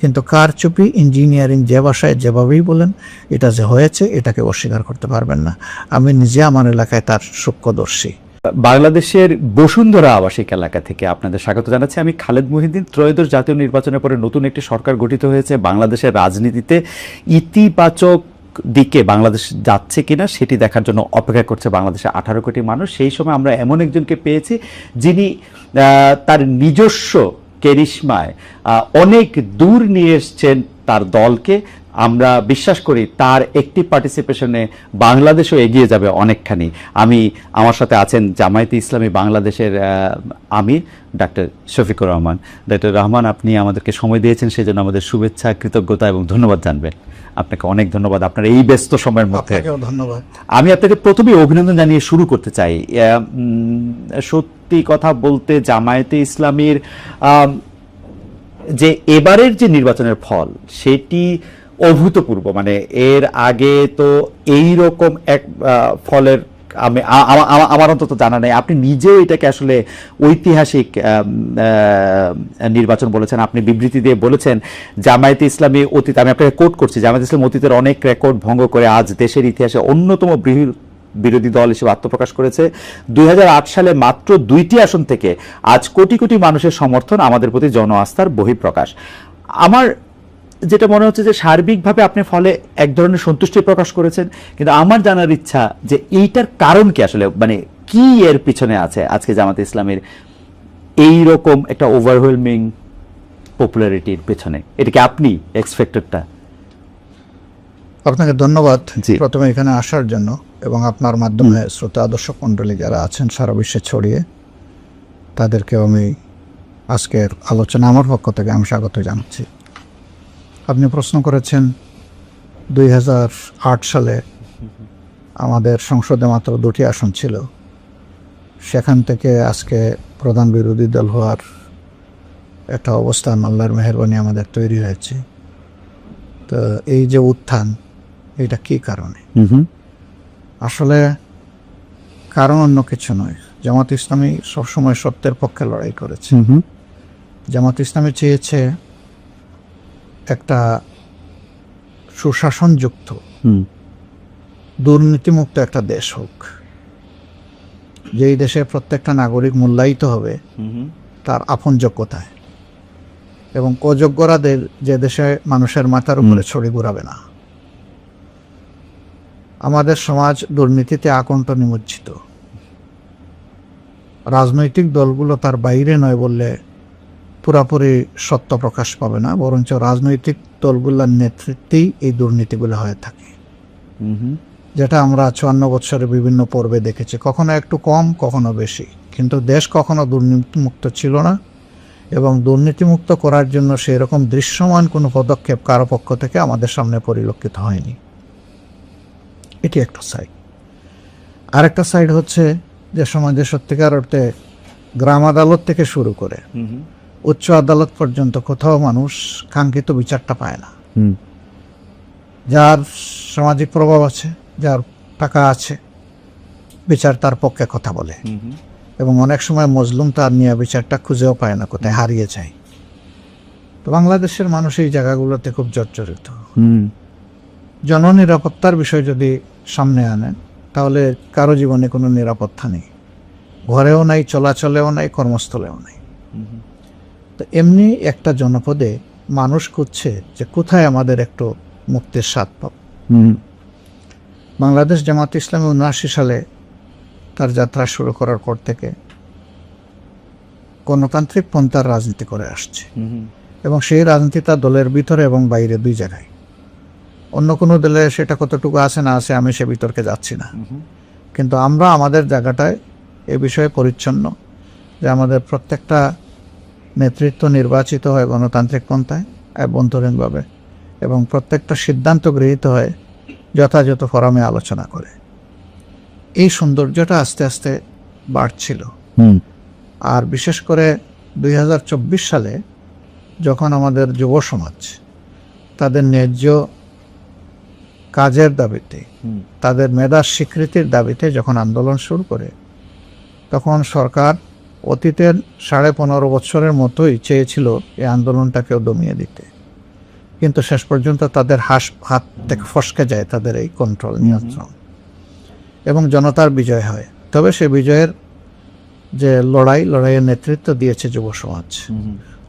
কিন্তু কারচুপি, ইঞ্জিনিয়ারিং যে ভাষায় যেভাবেই বলেন, এটা যে হয়েছে এটাকে অস্বীকার করতে পারবেন না। আমি নিজে আমার এলাকায় তার সূক্ষ্মদর্শী। বাংলাদেশের বসুন্ধরা আবাসিক এলাকা থেকে আপনাদের স্বাগত জানাচ্ছি। আমি খালেদ মহিউদ্দিন। ত্রয়োদশ জাতীয় নির্বাচনের পরে নতুন একটি সরকার গঠিত হয়েছে। বাংলাদেশের রাজনীতিতে ইতিবাচক দিকে বাংলাদেশ যাচ্ছে কিনা সেটি দেখার জন্য অপেক্ষা করছে বাংলাদেশের 18 কোটি মানুষ। সেই সময় আমরা এমন একজনকে পেয়েছি যিনি তার নিজস্ব কেরিশমায় অনেক দূর নিয়ে এসছেন তার দলকে। আমরা বিশ্বাস করি তার একটি পার্টিসিপেশনে বাংলাদেশও এগিয়ে যাবে অনেকখানি। আমার সাথে আছেন জামায়াতে ইসলামী বাংলাদেশের আমির ডাক্তার শফিকুর রহমান। ডাক্তার রহমান, আপনি আমাদেরকে সময় দিয়েছেন, সেজন্য আমাদের শুভেচ্ছা, কৃতজ্ঞতা এবং ধন্যবাদ জানবেন। আপনাকে অনেক ধন্যবাদ আপনার এই ব্যস্ত সময়ের মধ্যে। ধন্যবাদ। আমি আপনাকে প্রথমেই অভিনন্দন জানিয়ে শুরু করতে চাই। সত্যি কথা বলতে জামায়াতে ইসলামীর যে এবারের যে নির্বাচনের ফল সেটি অভূতপূর্ব। মানে এর আগে তো এই রকম এক ফলের আমার অন্তত জানা নেই। আপনি নিজেও এটাকে আসলে ঐতিহাসিক নির্বাচন বলেছেন। আপনি বিবৃতি দিয়ে বলেছেন জামায়াতে ইসলামী অতীত, আমি আপনাকে কোট করছি, জামায়াতে ইসলামী অতীতের অনেক রেকর্ড ভঙ্গ করে আজ দেশের ইতিহাসে অন্যতম বিরোধী দল হিসেবে আত্মপ্রকাশ করেছে। 2008 সালে মাত্র 2টি আসন থেকে আজ কোটি কোটি মানুষের সমর্থন, আমাদের প্রতি জন আস্থার বহিঃপ্রকাশ। আমার যেটা মনে হচ্ছে যে সার্বিকভাবে আপনি ফলে এক ধরনের সন্তুষ্টি প্রকাশ করেছেন, কিন্তু আমার জানার ইচ্ছা যে এইটার কারণ কি আসলে, মানে কি এর পিছনে আছে আজকে জামায়াতে ইসলামের এই রকম একটা ওভারওয়েলমিং পপুলারিটির পেছনে? এটা কি আপনি এক্সপেক্টেডটা? আপনাকে ধন্যবাদ প্রথমে এখানে আসার জন্য, এবং আপনার মাধ্যমে শ্রোতা দর্শক মণ্ডলী যারা আছেন সারা বিশ্বে ছড়িয়ে, তাদেরকেও আমি আজকের আলোচনা আমার পক্ষ থেকে আমি স্বাগত জানাচ্ছি। আপনি প্রশ্ন করেছেন 2008 সালে আমাদের সংসদে মাত্র 2টি আসন ছিল, সেখান থেকে আজকে প্রধান বিরোধী দল হওয়ার একটা অবস্থান আল্লাহর মেহেরবানি আমাদের তৈরি হয়েছে। তো এই যে উত্থান, এটা কি কারণে? আসলে কারণ অন্য কিছু নয়। জামাত ইসলামী সবসময় সত্যের পক্ষে লড়াই করেছে। জামাত ইসলামী চেয়েছে একটা সুশাসনযুক্ত, দুর্নীতিমুক্ত একটা দেশ হোক, যেই দেশে প্রত্যেকটা নাগরিক মূল্যায়িত হবে তার আপন যোগ্যতায়, এবং অযোগ্যরাদের যে দেশে মানুষের মাথার উপরে ছড়ি ঘুরাবে না। আমাদের সমাজ দুর্নীতিতে আকণ্ঠ নিমজ্জিত। রাজনৈতিক দলগুলো তার বাইরে নয় বললে পুরাপুরি সত্য প্রকাশ পাবে না, বরঞ্চ রাজনৈতিক দলগুলোর নেতৃত্বেই এই দুর্নীতিগুলো হয়ে থাকে, যেটা আমরা 54 বছরে বিভিন্ন পর্বে দেখেছি। কখনো একটু কম, কখনো বেশি, কিন্তু দেশ কখনো দুর্নীতিমুক্ত ছিল না, এবং দুর্নীতিমুক্ত করার জন্য সেই রকম দৃশ্যমান কোনো পদক্ষেপ কারো পক্ষ থেকে আমাদের সামনে পরিলক্ষিত হয়নি। এটি একটা সাইড। আরেকটা সাইড হচ্ছে যে সমাজে সত্যিকার অর্থে গ্রাম আদালত থেকে শুরু করে উচ্চ আদালত পর্যন্ত কোথাও মানুষ কাঙ্ক্ষিত বিচারটা পায় না। যার সামাজিক প্রভাব আছে, যার টাকা আছে, বিচার তার পক্ষে কথা বলে, এবং অনেক সময় মজলুম তার নিয়ে বিচারটা খুঁজেও পায় না, কোথায় হারিয়ে যায়। তো বাংলাদেশের মানুষ এই জায়গাগুলোতে খুব জর্জরিত। জননিরাপত্তার বিষয় যদি সামনে আনেন, তাহলে কারো জীবনে কোনো নিরাপত্তা নেই, ঘরেও নাই, চলাচলেও নাই, কর্মস্থলেও নাই। তো এমনি একটা জনপদে মানুষ খুঁজছে যে কোথায় আমাদের একটু মুক্তির স্বাদ পাব। বাংলাদেশ জামাত ইসলামী 79 সালে তার যাত্রা শুরু করার পর থেকে গণতান্ত্রিক পন্থার রাজনীতি করে আসছে, এবং সেই রাজনীতি তার দলের ভিতরে এবং বাইরে দুই জায়গায়। অন্য কোনো দলে সেটা কতটুকু আছে না আছে আমি সে বিতর্কে যাচ্ছি না, কিন্তু আমরা আমাদের জায়গাটায় এ বিষয়ে পরিচ্ছন্ন যে আমাদের প্রত্যেকটা নেতৃত্ব নির্বাচিত হয় গণতান্ত্রিক পন্থায় অভ্যন্তরীণভাবে, এবং প্রত্যেকটা সিদ্ধান্ত গৃহীত হয় যথাযথ ফোরামে আলোচনা করে। এই সৌন্দর্যটা আস্তে আস্তে বাড়ছিল। আর বিশেষ করে 2024 সালে যখন আমাদের যুব সমাজ তাদের ন্যায্য কাজের দাবিতে, তাদের মেধার স্বীকৃতির দাবিতে যখন আন্দোলন শুরু করে, তখন সরকার অতীতের 15.5 বছরের মতোই চেয়েছিল এই আন্দোলনটাকেও দমিয়ে দিতে, কিন্তু শেষ পর্যন্ত তাদের হাত থেকে ফসকে যায় তাদের এই কন্ট্রোল নিয়ন্ত্রণ, এবং জনতার বিজয় হয়। তবে সে বিজয়ের যে লড়াইয়ের নেতৃত্ব দিয়েছে যুব সমাজ।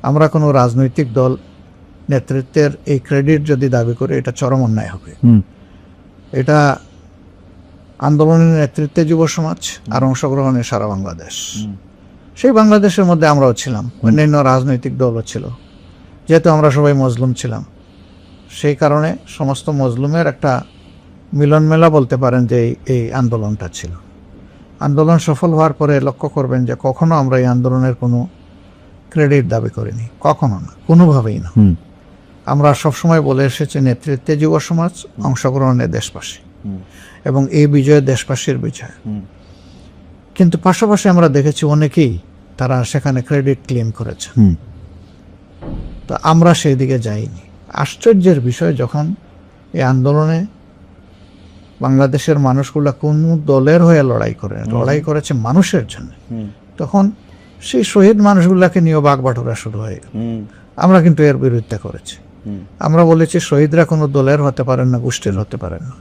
আমরা কোনো রাজনৈতিক দল নেতৃত্বের এই ক্রেডিট যদি দাবি করি, এটা চরম অন্যায় হবে। এটা আন্দোলনের নেতৃত্বে যুব সমাজ আর অংশগ্রহণে সারা বাংলাদেশ। সেই বাংলাদেশের মধ্যে আমরাও ছিলাম, অন্যান্য রাজনৈতিক দলও ছিল। যেহেতু আমরা সবাই মজলুম ছিলাম, সেই কারণে সমস্ত মজলুমের একটা মিলন মেলা বলতে পারেন যে এই আন্দোলনটা ছিল। আন্দোলন সফল হওয়ার পরে লক্ষ্য করবেন যে কখনো আমরা এই আন্দোলনের কোনো ক্রেডিট দাবি করিনি, কখনো না, কোনোভাবেই না। আমরা সবসময় বলে এসেছি নেতৃত্বে যুব সমাজ, অংশগ্রহণে দেশবাসী, এবং এই বিজয় দেশবাসীর বিজয়। কিন্তু পাশাপাশি আমরা দেখেছি অনেকেই তারা সেখানে ক্রেডিট ক্লেম করেছে, তো আমরা সেই দিকে যাইনি। আশ্চর্যের বিষয়, যখন এই আন্দোলনে বাংলাদেশের মানুষগুলা কোন দলের হয়ে লড়াই করেছে মানুষের জন্য, তখন সেই শহীদ মানুষগুলাকে নিয়ে বাগবাটোরা শুরু হয়ে গেল। আমরা কিন্তু এর বিরুদ্ধে করেছি। আমরা বলেছি শহীদরা কোনো দলের হতে পারেন না, গোষ্ঠীর হতে পারেন না।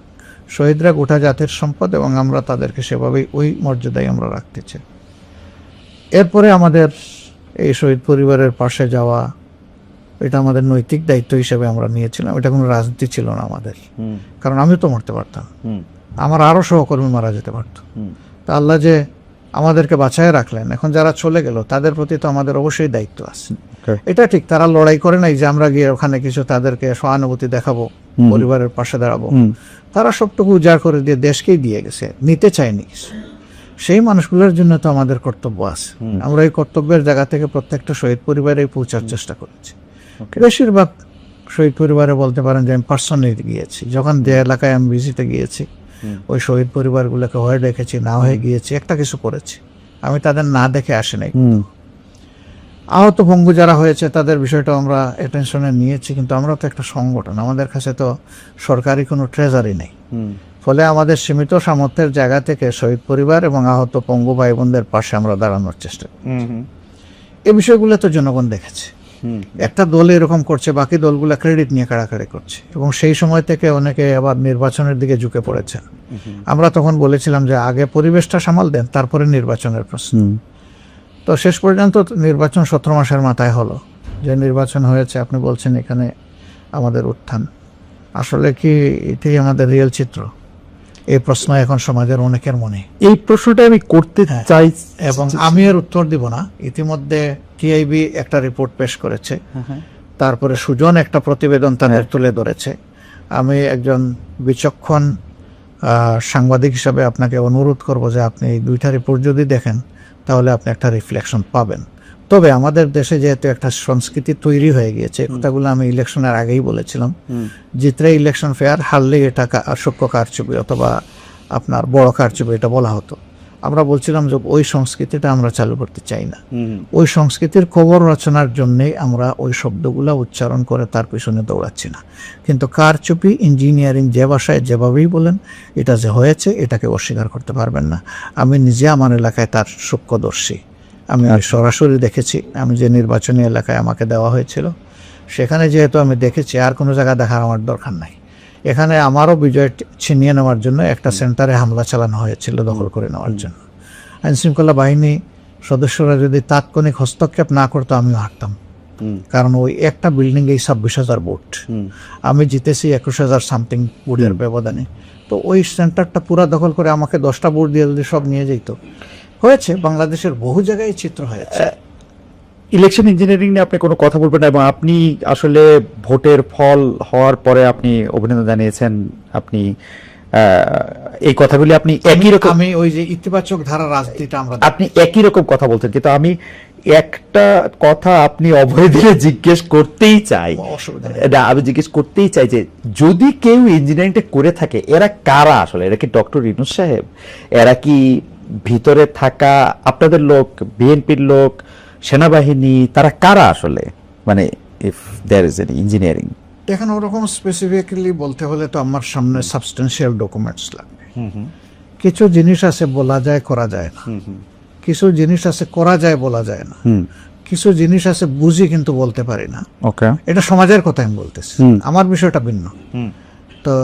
শহীদরা গোটা জাতির সম্পদ, এবং আমরা তাদেরকে সেভাবেই ওই মর্যাদায় আমরা রাখতে চাই। এরপরে আমাদের এই শহীদ পরিবারের পাশে যাওয়া, এটা আমাদের নৈতিক দায়িত্ব হিসেবে আমরা নিয়েছিলাম। এটা কোনো রাজনীতি ছিল না আমাদের, কারণ আমিও তো মরতে পারতাম, আমার আরও সহকর্মী মারা যেতে পারত। তা আল্লাহ যে আমাদেরকে বাঁচায় রাখলেন, এখন যারা চলে গেল তাদের প্রতি তো আমাদের অবশ্যই দায়িত্ব আছে। এটা ঠিক, তারা লড়াই করে নাই যে আমরা গিয়ে ওখানে কিছু তাদেরকে সহানুভূতি দেখাবো, পরিবারের পাশে দাঁড়াবো। তারা সবটুকু উজাড় করে দিয়ে দেশকেই দিয়ে গেছে, নিতে চায়নি কিছু। সেই মানুষগুলোর জন্য তো আমাদের কর্তব্য আছে। আমরা এই কর্তব্যের জায়গা থেকে প্রত্যেকটা শহীদ পরিবারে পৌঁছার চেষ্টা করেছি। বেশিরভাগ শহীদ পরিবারে বলতে পারেন যে আমি পার্সোনালি গিয়েছি, যখন যে এলাকায় আমি ভিজিটে গিয়েছি, ওই শহীদ পরিবারগুলোকে হয়ে দেখেছি, না হয়ে গিয়েছি, একটা কিছু করেছি, আমি তাদের না দেখে আসি নাই। আহত পঙ্গু যারা হয়েছে তাদের বিষয়টা আমরা অ্যাটেনশনে নিয়েছি, কিন্তু আমরা তো একটা সংগঠন, আমাদের কাছে তো সরকারি কোনো ট্রেজারি নেই। ফলে আমাদের সীমিত সামর্থ্যের জায়গা থেকে শহীদ পরিবার এবং আহত পঙ্গু ভাই বোনদের পাশে আমরা দাঁড়ানোর চেষ্টা করি। এই বিষয়গুলো তো জনগণ দেখেছে। একটা দল এরকম করছে, বাকি দলগুলো ক্রেডিট নিয়ে কাড়াকাড়ি করছে, এবং সেই সময় থেকে অনেকে আবার নির্বাচনের দিকে ঝুঁকে পড়েছে। আমরা তখন বলেছিলাম যে আগে পরিবেশটা সামাল দেন, তারপরে নির্বাচনের প্রশ্ন। তো শেষ পর্যন্ত নির্বাচন 17 মাসের মাথায় হলো। যে নির্বাচন হয়েছে, আপনি বলছেন এখানে আমাদের উত্থান, আসলে কি এটাই আমাদের রিয়েল চিত্র? এই প্রশ্ন এখন সমাজের অনেকের মনে। এই প্রশ্নটা আমি করতে চাই, এবং আমি এর উত্তর দিব না। ইতিমধ্যে টিআইবি একটা রিপোর্ট পেশ করেছে, তারপরে সুজন একটা প্রতিবেদন তাদের তুলে ধরেছে। আমি একজন বিচক্ষণ সাংবাদিক হিসাবে আপনাকে অনুরোধ করব যে আপনি এই দুইটা রিপোর্ট যদি দেখেন, তাহলে আপনি একটা রিফ্লেকশন পাবেন। তবে আমাদের দেশে যেহেতু একটা সংস্কৃতি তৈরি হয়ে গিয়েছে, কথাগুলো আমি ইলেকশনের আগেই বলেছিলাম, জিতলে ইলেকশন ফেয়ার, হারলে এটা সূক্ষ্ম কারচুপি অথবা আপনার বড় কারচুপি, এটা বলা হতো। আমরা বলছিলাম যে ওই সংস্কৃতিটা আমরা চালু করতে চাই না। ওই সংস্কৃতির খবর রচনার জন্যেই আমরা ওই শব্দগুলা উচ্চারণ করে তার পিছনে দৌড়াচ্ছি না। কিন্তু কারচুপি, ইঞ্জিনিয়ারিং যে ভাষায় যেভাবেই বলেন, এটা যে হয়েছে এটাকে অস্বীকার করতে পারবেন না। আমি নিজে আমার এলাকায় তার সূক্ষ্মদর্শী, আমি সরাসরি দেখেছি। আমি যে নির্বাচনী এলাকায় আমাকে দেওয়া হয়েছিল, সেখানে যেহেতু আমি দেখেছি, আর কোনো জায়গা দেখার আমার দরকার নাই। এখানে আমারও বিজয় ছিনিয়ে নেওয়ার জন্য একটা সেন্টারে হামলা চালানো হয়েছিল, দখল করে নেওয়ার জন্য। আইনশৃঙ্খলা বাহিনী সদস্যরা যদি তাৎক্ষণিক হস্তক্ষেপ না করতো, আমিও হারতাম। কারণ ওই একটা বিল্ডিং এই 26,000 ভোট, আমি জিতেছি 21,000 সামথিং ভোটের ব্যবধানে। তো ওই সেন্টারটা পুরা দখল করে আমাকে 10টা ভোট দিয়ে যদি সব নিয়ে যেত, হয়েছে বাংলাদেশের বহু জায়গায় চিত্র হয়েছে। ইলেকশন ইঞ্জিনিয়ারিং নিয়ে আপনি কোনো কথা বলবেন না, এবং আপনি আসলে ভোটের ফল হওয়ার পরে আপনি অভিনন্দন জানিয়েছেন। আপনি এই কথাগুলি আপনি একই রকম, আমি ওই যে ইতিবাচক ধারা রাজনীতিটা আপনি একই রকম কথা বলছেন, কিন্তু আমি একটা কথা আপনি অভয় দিলে জিজ্ঞেস করতেই চাই। আমি জিজ্ঞেস করতেই চাই যে যদি কেউ ইঞ্জিনিয়ারিংটা করে থাকে, এরা কারা আসলে? এরা কি ডক্টর ইউনূস সাহেব? এরা কি ভিতরে থাকা আপনাদের লোক, বিএনপির লোক, সেনাবাহিনী? তারা কারা আসলে? মানে if there is any engineering. দেখেন, ওরকম স্পেসিফিক্যালি বলতে হলে তো আমার সামনে সাবস্টেন্সিয়াল ডকুমেন্টস লাগবে। কিছু জিনিস আছে বলা যায়, করা যায় না। কিছু জিনিস আছে করা যায়, বলা যায় না। কিছু জিনিস আছে বুঝি কিন্তু বলতে পারি না। ওকে, এটা সমাজের কথা আমি বলতেছি, আমার বিষয়টা ভিন্ন। তো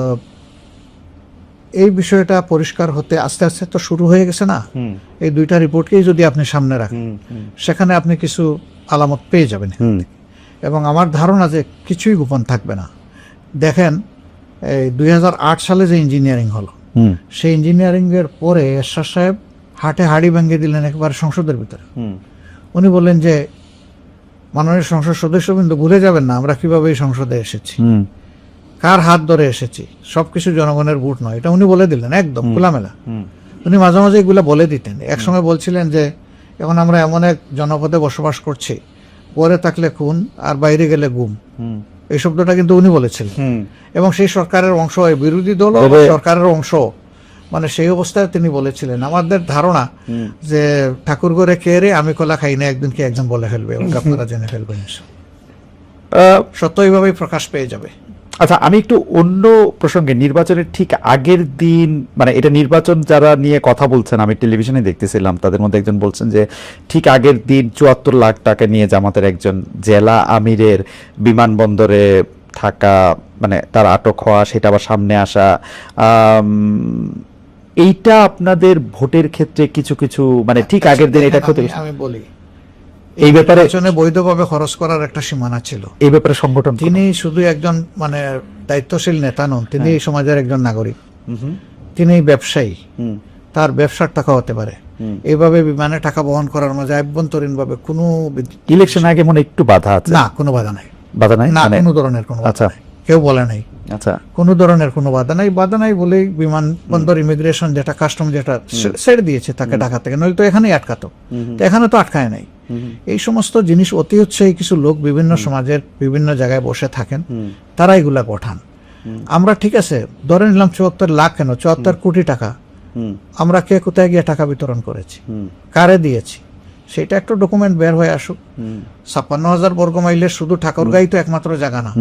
এই বিষয়টা পরিষ্কার হতে আস্তে আস্তে তো শুরু হয়ে গেছে না। এই দুইটা রিপোর্টকেই যদি আপনি সামনে রাখেন, সেখানে আপনি কিছু আলামত পেয়ে যাবেন। এবং আমার ধারণা যে কিছুই গোপন থাকবে না। দেখেন, এই 2008 সালে যে ইঞ্জিনিয়ারিং হলো, সেই ইঞ্জিনিয়ারিং এর পরে এরশাদ সাহেব হাটে হাড়ি ভেঙে দিলেন একবার সংসদের ভিতরে। উনি বললেন যে মাননীয় সংসদ সদস্য কিন্তু ভুলে যাবেন না আমরা কিভাবে এই সংসদে এসেছি, কার হাত ধরে এসেছি, সবকিছু জনগণের ভোট নয়, এটা উনি বলে দিলেন একদম খোলামেলা। উনি মাঝে মাঝে এগুলো বলে দিতেন। একসময় বলছিলেন যে এখন আমরা এমন এক জনপদে বসবাস করছি, পরে থাকলে খুন আর বাইরে গেলে গুম, এই শব্দটা কিন্তু উনি বলেছিলেন। এবং সেই সরকারের অংশ, বিরোধী দল সরকারের অংশ, মানে সেই অবস্থায় তিনি বলেছিলেন। আমাদের ধারণা যে ঠাকুর ঘরে খেয়ে রে আমি কলা খাই না, একদিন কি একজন বলে ফেলবে, আপনারা জেনে ফেলবেন, সত্য এইভাবেই প্রকাশ পেয়ে যাবে। আচ্ছা, আমি একটু অন্য প্রসঙ্গে, নির্বাচনের ঠিক আগের দিন, মানে এটা নির্বাচন যারা নিয়ে কথা বলছেন, আমি টেলিভিশনে দেখতেছিলাম, তাদের মধ্যে একজন বলছেন যে ঠিক আগের দিন 74 লাখ টাকা নিয়ে জামাতের একজন জেলা আমিরের বিমানবন্দরে থাকা, মানে তার আটক হওয়া, সেটা আবার সামনে আসা, এইটা আপনাদের ভোটের ক্ষেত্রে কিছু কিছু, মানে ঠিক আগের দিন এটা ক্ষতি। আমি বলি, এই ব্যাপারে বৈধভাবে খরচ করার একটা সীমানা ছিল। এই ব্যাপারে সংগঠন, তিনি শুধু একজন মানে দায়িত্বশীল নেতা নন, তিনি এই সমাজের একজন নাগরিক, তিনি ব্যবসায়ী, তার ব্যবসার টাকা হতে পারে। এইভাবে বিমানে টাকা বহন করার মাঝে আভ্যন্তরীণ ভাবে কোনো ইলেকশন আগে মনে একটু বাধা আছে না? কোনো বাধা নাই, বাধা নাই, না কোনো ধরনের কোনো বাধা নাই, কেউ বলে নাই। আচ্ছা, কোনো ধরনের কোনো বাধা নাই। বাধা নাই বলেই বিমানবন্দর ইমিগ্রেশন যেটা কাস্টম যেটা ছেড়ে দিয়েছে তাকে ঢাকা থেকে, নইলে তো এখানেই আটকাতো। তো এখানে তো আটকায় নাই। এই সমস্ত জিনিস অতি উৎসাহী কিছু লোক বিভিন্ন সমাজের বিভিন্ন জায়গায় বসে থাকেন, তারা এগুলা গঠান। আমরা ঠিক আছে ধরে নিলাম 74 লাখ, কেন 74 কোটি টাকা আমরা কে কোথায় গিয়ে টাকা বিতরণ করেছি, কারে দিয়েছি, সেটা একটা ডকুমেন্ট বের হয়ে আসুক। 56,000 বর্গ মাইলের শুধু ঠাকুরগাঁই তো একমাত্র জায়গা না,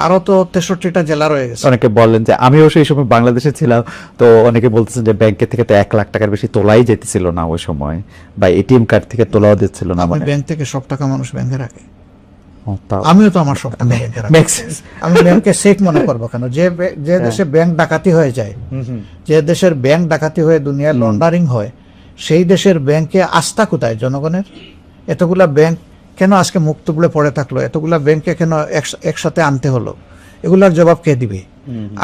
আরো তো 63টা জেলা রয়ে গেছে। অনেকে বলেন যে আমিও সেই সময় বাংলাদেশে ছিলাম, তো অনেকে বলতেছেন যে ব্যাংকে থেকে তো 1 লাখ টাকার বেশি তোলাই যেতেছিল না ওই সময়, বা এটিএম কার্ড থেকে তোলাও দিচ্ছিল না। মানে ব্যাংক থেকে সব টাকা মানুষ ব্যাংকে রাখে, আমিও তো আমার সব টাকা ব্যাংকে রাখি। আমি ব্যাংকে সেফ মনে করবো কেন? যে দেশে ব্যাংক ডাকাতি হয়ে যায়, যে দেশের ব্যাংক ডাকাতি হয়ে দুনিয়ায় লন্ডারিং হয়, সেই দেশের ব্যাংকে আস্থা কোথায় জনগণের? এতগুলা ব্যাংক কেন আজকে মুক্ত বলে পড়ে থাকলো? এতগুলা ব্যাংকে কেন একসাথে আনতে হলো? এগুলার জবাব কে দিবে?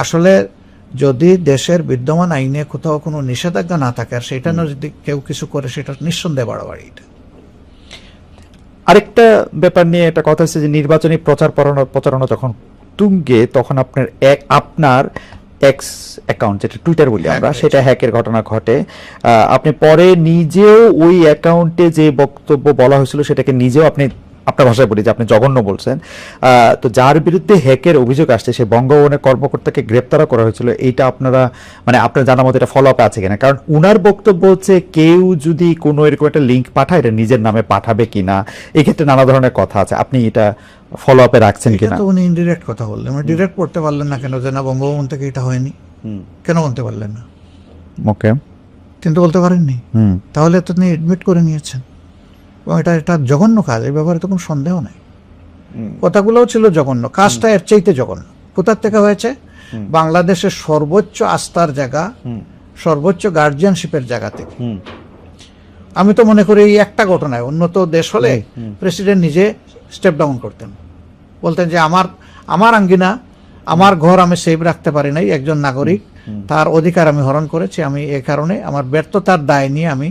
আসলে যদি দেশের বিদ্যমান আইনে কোথাও কোনো নিষেধাজ্ঞা না থাকে, আর সেটা যদি কেউ কিছু করে, সেটা নিঃসন্দেহে বাড়াবাড়ি। এটা আরেকটা ব্যাপার নিয়ে একটা কথা হচ্ছে যে নির্বাচনী প্রচারণা যখন তুঙ্গে, তখন আপনার এক্স অ্যাকাউন্ট, যেটা টুইটার বলি আমরা, সেটা হ্যাকের ঘটনা ঘটে। আপনি পরে নিজেও ওই অ্যাকাউন্টে যে বক্তব্য বলা হয়েছিল সেটাকে নিজেও আপনি, আপনার ভাষায় বলি যে আপনি জঘন্য বলছেন। তো যার বিরুদ্ধে হ্যাকের অভিযোগ আসছে, সে বঙ্গভবনের কর্মকর্তাকে গ্রেপ্তারও করা হয়েছিল। এইটা আপনারা, মানে আপনার জানা মতো এটা ফলো আপ আছে কিনা? কারণ উনার বক্তব্য হচ্ছে কেউ যদি কোনো এরকম একটা লিঙ্ক পাঠায়, এটা নিজের নামে পাঠাবে কিনা, এই ক্ষেত্রে নানা ধরনের কথা আছে। আপনি এটা ফলো আপে রাখছেন কিনা? উনি ইনডিরেক্ট কথা বললেন, ডিরেক্ট করতে পারলেন না কেন যে না বঙ্গভবন থেকে এটা হয়নি? কেন বলতে পারলেন না? ওকে, কিন্তু বলতে পারেননি, তাহলে তো তিনি এডমিট করে নিয়েছেন। এবং এটা জঘন্য কাজ, এই ব্যাপারে তো কোনো সন্দেহ নাই। কথাগুলোও ছিল জঘন্য, কাজটা এর চাইতে জঘন্য। কোথার থেকে হয়েছে? বাংলাদেশের সর্বোচ্চ আস্থার জায়গা, সর্বোচ্চ গার্জিয়ানশিপের জায়গা থেকে। আমি তো মনে করি এই একটা ঘটনায় উন্নত দেশ হলে প্রেসিডেন্ট নিজে স্টেপ ডাউন করতেন, বলতেন যে আমার আঙ্গিনা, আমার ঘর আমি সেভ রাখতে পারি নাই, একজন নাগরিক, তার অধিকার আমি হরণ করেছি, আমি এ কারণে আমার ব্যর্থতার দায় নিয়ে আমি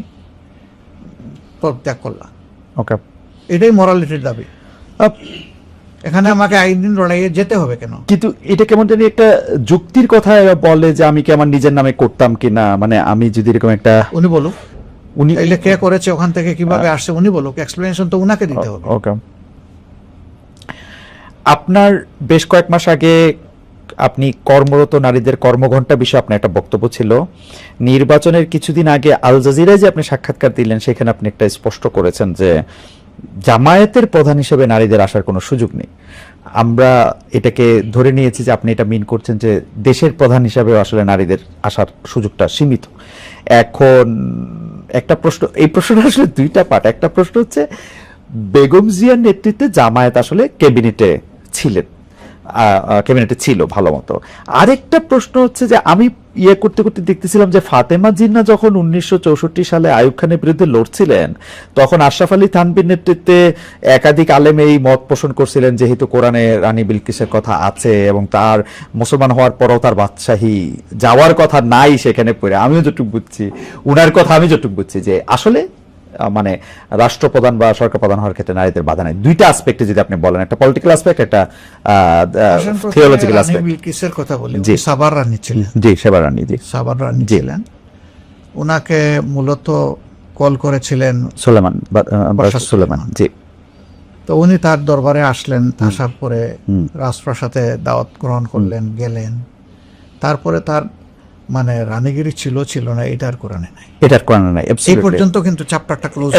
পদত্যাগ করলাম। ওকে, এটাই মোরালিটির দাবি। এখানে আমাকে আইন লড়াইয়ে যেতে হবে কেন? কিন্তু এটা কেমন জানি একটা যুক্তির কথা বলে যে আমি কি আমার নিজের নামে করতাম কিনা, মানে আমি যদি এরকম একটা, উনি বলুক, উনি এলে কে করেছে, ওখান থেকে কিভাবে আসছে, উনি বলুক, এক্সপ্লেনেশন তো উনাকে দিতে হবে। ওকে, আপনার বেশ কয়েক মাস আগে আপনি কর্মরত নারীদের কর্মঘণ্টা বিষয়ে আপনার একটা বক্তব্য ছিল। নির্বাচনের কিছুদিন আগে আল জাজিরায় যে আপনি সাক্ষাৎকার দিলেন, সেখানে আপনি একটা স্পষ্ট করেছেন যে জামায়াতের প্রধান হিসেবে নারীদের আসার কোনো সুযোগ নেই। আমরা এটাকে ধরে নিয়েছি যে আপনি এটা মিন করছেন যে দেশের প্রধান হিসাবেও আসলে নারীদের আসার সুযোগটা সীমিত। এখন একটা প্রশ্ন, এই প্রশ্নটা আসলে দুইটা পার্ট। একটা প্রশ্ন হচ্ছে বেগম জিয়ার নেতৃত্বে জামায়াত আসলে ক্যাবিনেটে ছিল ভালো মতো। আরেকটা প্রশ্ন হচ্ছে যে আমি করতে করতে দেখতেছিলাম যে ফাতেমা জিন্নাহ যখন 1964 সালে আইয়ুব খানের বিরুদ্ধে লড়ছিলেন, তখন আশরাফ আলী থানভীর নেতৃত্বে একাধিক আলেম এই মত পোষণ করছিলেন যেহেতু কোরআনে রানী বিলকিসের কথা আছে এবং তার মুসলমান হওয়ার পরও তার বাদশাহী যাওয়ার কথা নাই সেখানে পড়ে। আমিও যতটুকু বুঝছি, উনার কথা আমি যতটুকু বুঝছি যে আসলে মানে রাষ্ট্রপ্রধান বা সরকার প্রধান হওয়ার ক্ষেত্রে নারীদের বাধা নাই। দুইটা অ্যাসপেক্টে যদি আপনি বলেন, একটা পলিটিক্যাল অ্যাসপেক্ট, একটা থিওলজিক্যাল অ্যাসপেক্ট। বিলকিসের কথা বলি, জি। সাবার রানী ছিলেন। জি, সেবার রানী। জি, সাবার রানী ছিলেন। ওনাকে মূলত কল করেছিলেন বাদশাহ সুলেমান। জি। তো উনি তার দরবারে আসলেন, আসার পরে রাজপ্রাসাদে দাওয়াত গ্রহণ করলেন, গেলেন। তারপরে তার মানে রানীগিরি ছিল না, এটার কোরআনে নাই, এই পর্যন্ত কিন্তু চ্যাপ্টারটা ক্লোজ।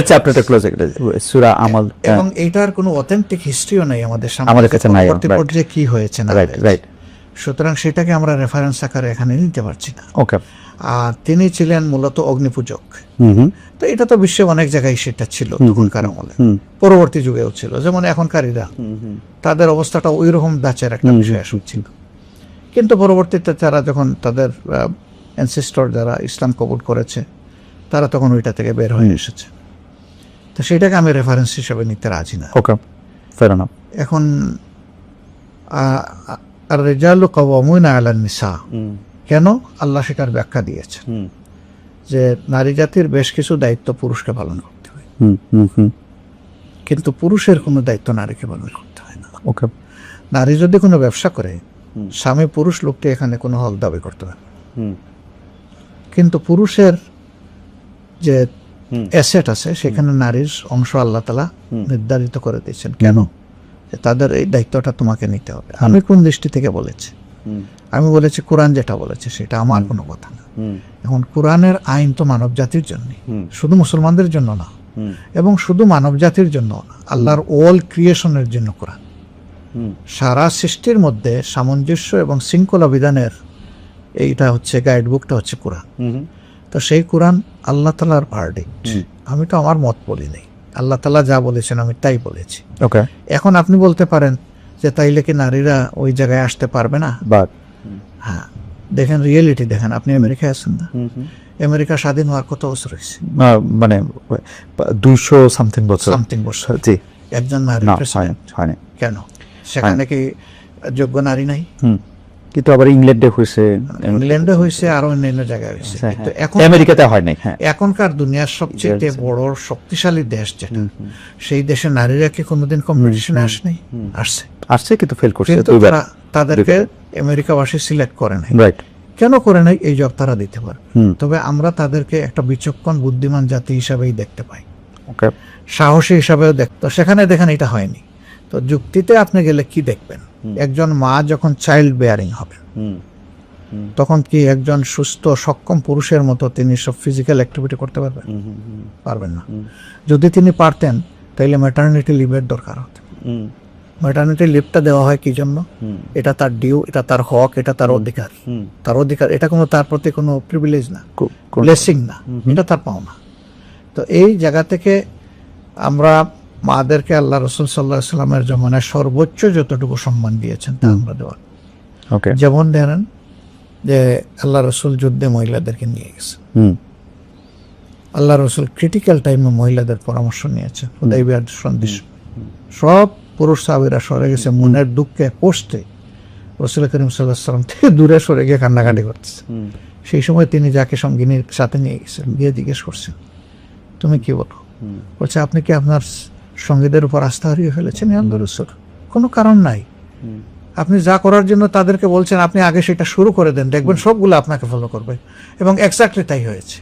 সূরা আমল, এবং এইটার কোনো অথেন্টিক হিস্ট্রিও নাই আমাদের সামনে, আমাদের কাছে নাই, পরবর্তী পর্যায়ে কি হয়েছে না রাইট। সুতরাং সেটাকে আমরা রেফারেন্স আকারে এখানে নিতে পারছি না। ওকে। আর তিনি ছিলেন মূলত অগ্নিপূজক। তো এটা তো বিশ্বে অনেক জায়গায় সেটা ছিল তখনকার আমলে, পরবর্তী যুগেও ছিল। যেমন এখনকারীরা তাদের অবস্থাটা ওই রকম দাচের একটা বিষয় ছিল, কিন্তু পরবর্তীতে তারা যখন তাদের অ্যানসেস্টর যারা ইসলাম কবুল করেছে তারা তখন ওইটা থেকে বের হয়ে এসেছে। তো সেটাকে আমি রেফারেন্স হিসেবে নিতে রাজি না। ওকে, ফেয়ার এনাফ। এখন আর রিজালু কাওয়ামুনা আলান নিসা, কেন আল্লাহ সেটার ব্যাখ্যা দিয়েছেন যে নারী জাতির বেশ কিছু দায়িত্ব পুরুষকে পালন করতে হয়, কিন্তু পুরুষের কোনো দায়িত্ব নারীকে পালন করতে হয় না। ওকে। নারী যদি কোনো ব্যবসা করে, স্বামী পুরুষ লোকটি এখানে কোনো হক দাবি করতে পারে, কিন্তু পুরুষের যে অ্যাসেট আছে সেখানে নারীর অংশ আল্লাহ তাআলা নির্ধারিত করে দিয়েছেন। কেন? যে তাদের এই দায়িত্বটা তোমাকে নিতে হবে। আমি কোন দৃষ্টি থেকে বলেছি? আমি বলেছি কোরআন যেটা বলেছে সেটা, আমার কোনো কথা না। এখন কোরআনের আইন তো মানব জাতির জন্য, শুধু মুসলমানদের জন্য না, এবং শুধু মানব জাতির জন্য না, আল্লাহর অল ক্রিয়েশনের জন্য কোরআন। সারা সৃষ্টির মধ্যে সামঞ্জস্য এবং শৃঙ্খলা বিধানের এইটা হচ্ছে গাইডবুকটা হচ্ছে কোরআন। তো সেই কোরআন আল্লাহ তাআলার ভার্ডিক্ট, আমি তো আমার মত বলি নাই, আল্লাহ তাআলা যা বলেছেন আমি তাই বলেছি। ওকে। এখন আপনি বলতে পারেন যে তাইলে কি নারীরা ওই জায়গায় আসতে পারবে না? হ্যাঁ, দেখেন রিয়েলিটি দেখেন। আপনি আমেরিকায় আছেন না? আমেরিকা স্বাধীন হওয়ার কত বছর হয়েছে? মানে 200 সামথিং বছর। জি। একজন নারী হয়নি। কেন? সেখানে কি যোগ্য নারী নাই? কিন্তু আবার ইংল্যান্ডে হয়েছে, আরো অন্যান্য জায়গায় হয়েছে, কিন্তু এখন আমেরিকাতে হয় নাই। এখনকার দুনিয়ার সবচেয়ে বড় শক্তিশালী দেশ যেটা, সেই দেশে নারীরা কি কোনোদিন কম্পিটিশনে আসছে, কিন্তু ফেল করছে। তাদেরকে আমেরিকাবাসী সিলেক্ট করে নাই। রাইট। কেন করে নাই? এই জব তারা দিতে পারে। তবে আমরা তাদেরকে একটা বিচক্ষণ বুদ্ধিমান জাতি হিসাবেই দেখতে পাই, সাহসী হিসাবেও তো সেখানে দেখেন এটা হয়নি। তো যুক্তিতে আপনি গেলে কি দেখবেন? একজন মা যখন চাইল্ড বেয়ারিং হবে তখন কি একজন সুস্থ সক্ষম পুরুষের মতো তিনি সব ফিজিক্যাল অ্যাক্টিভিটি করতে পারবেন না। যদি তিনি পারতেন তাহলে ম্যাটারনিটি লিভের দরকার হতো। ম্যাটারনিটি লিভটা দেওয়া হয় কি জন্য? এটা তার ডিউ, এটা তার হক, এটা তার অধিকার। এটা কোনো তার প্রতি কোনো প্রিভিলেজ না, ব্লেসিং না, এটা তার পাওনা। তো এই জায়গা থেকে আমরা মাদেরকে আল্লাহ রাসূল সাল্লাল্লাহু আলাইহি ওয়াসাল্লামের জমানায় সর্বোচ্চ যতটুকু সম্মান দিয়েছেন তা আমরা দেওয়া। যেমন দেখেন যে আল্লাহ রাসূল যুদ্ধে মহিলাদেরকে নিয়ে গেছে, আল্লাহ রাসূল ক্রিটিক্যাল টাইমে মহিলাদের পরামর্শ নিয়েছেন। হুদাইবিয়ার সন্ধি সব পুরুষ সাহাবীরা সরে গেছে, মনের দুঃখে কষ্টে রাসূল করিম সাল্লাল্লাহু আলাইহি ওয়াসাল্লাম থেকে দূরে সরে গিয়ে কান্নাকাটি করতেছে। সেই সময় তিনি যাকে সঙ্গিনীর সাথে নিয়ে গেছেন, গিয়ে জিজ্ঞেস করছেন তুমি কি বলো? বলছে আপনি কি আপনার সঙ্গীদের উপর আস্থা হারিয়ে ফেলেছেন? আল্লাহর রাসূল কোনো কারণ নাই, আপনি যা করার জন্য তাদেরকে বলছেন আপনি আগে সেটা শুরু করে দেন, দেখবেন সবগুলো আপনাকে ফলো করবে। এবং এক্স্যাক্টলি তাই হয়েছে।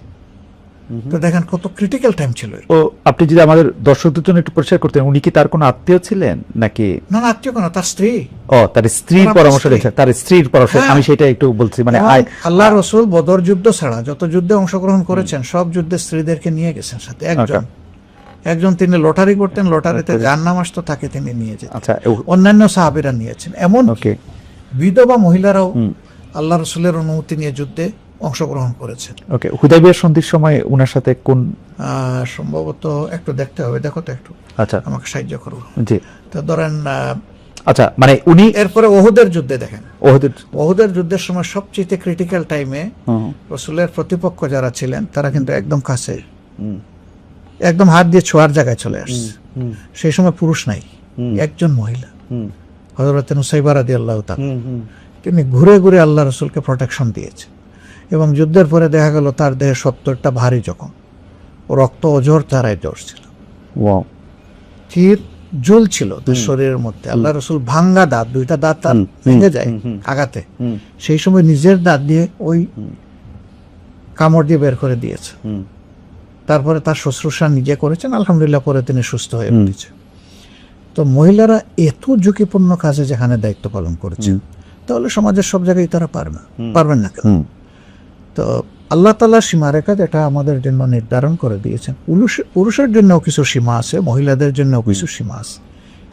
তো দেখেন কত ক্রিটিক্যাল টাইম ছিল। ও আপনি যদি আমাদের দর্শকদের জন্য একটু পরিষ্কার করতেন, উনি কি তার কোনো আত্মীয় ছিলেন নাকি? না, আত্মীয় কোনো, তার স্ত্রী। ও, তার স্ত্রীর পরামর্শ দিয়েছে, তার স্ত্রীর পরামর্শ। আমি সেটা একটু বলছি, মানে আল্লাহর রাসূল বদর যুদ্ধ ছাড়া যত যুদ্ধে অংশগ্রহণ করেছেন সব যুদ্ধে স্ত্রীদেরকে নিয়ে গেছেন সাথে। একজন তিনি লটারি করতেন, লটারিতে যার নাম আসতো তাকে তিনি নিয়ে যেতেন। অন্যান্য সাহাবীরা নিয়েছেন, এমন বিধবা মহিলারাও আল্লাহ রাসূলের অনুমতি নিয়ে যুদ্ধে অংশগ্রহণ করেছেন। ওকে, হুদাইবিয়া সন্ধির সময় ওনার সাথে কোন, সম্ভবত একটু দেখতে হবে, দেখো তো একটু, আচ্ছা আমাকে সাহায্য করো। জি, তো ধরেন আচ্ছা, মানে উনি এরপরে ওহুদের যুদ্ধে দেখেন, ওহদের, ওহুদের যুদ্ধের সময় সবচেয়ে ক্রিটিক্যাল টাইমে রাসূলের প্রতিপক্ষ যারা ছিলেন তারা কিন্তু একদম কাছে, একদম হাত দিয়ে ছোঁয়ার জায়গায় চলে আসছে। সেই সময় পুরুষ নাই, একজন মহিলা হযরত নুসাইবা রাদিয়াল্লাহু তাআলা, তিনি ঘুরে ঘুরে আল্লাহ রাসূলকে প্রোটেকশন দিয়েছে। এবং যুদ্ধের পরে দেখা গেল তার দেহে 70টা ভারী জখম, রক্ত অজর তারায় ছিল, তীর জুল ছিল তার শরীরের মধ্যে। আল্লাহ রসুল ভাঙ্গা দাঁত, দুইটা দাঁত তার ভেঙে যায় আঘাতে, সেই সময় নিজের দাঁত দিয়ে ওই কামড় দিয়ে বের করে দিয়েছে। তারপরে তার শুশ্রূষা নিজে করেছেন, আলহামদুলিল্লাহ পরে তিনি সুস্থ হয়ে উঠেছে। তো মহিলারা এত ঝুঁকিপূর্ণ কাজে যেখানে দায়িত্ব পালন করেছেন, তাহলে সমাজের সব জায়গায় তারা পারবেন না কেন? তো আল্লাহ তাআলা সীমারেখা এটা আমাদের জন্য নির্ধারণ করে দিয়েছেন। পুরুষের জন্যও কিছু সীমা আছে, মহিলাদের জন্যও কিছু সীমা আছে।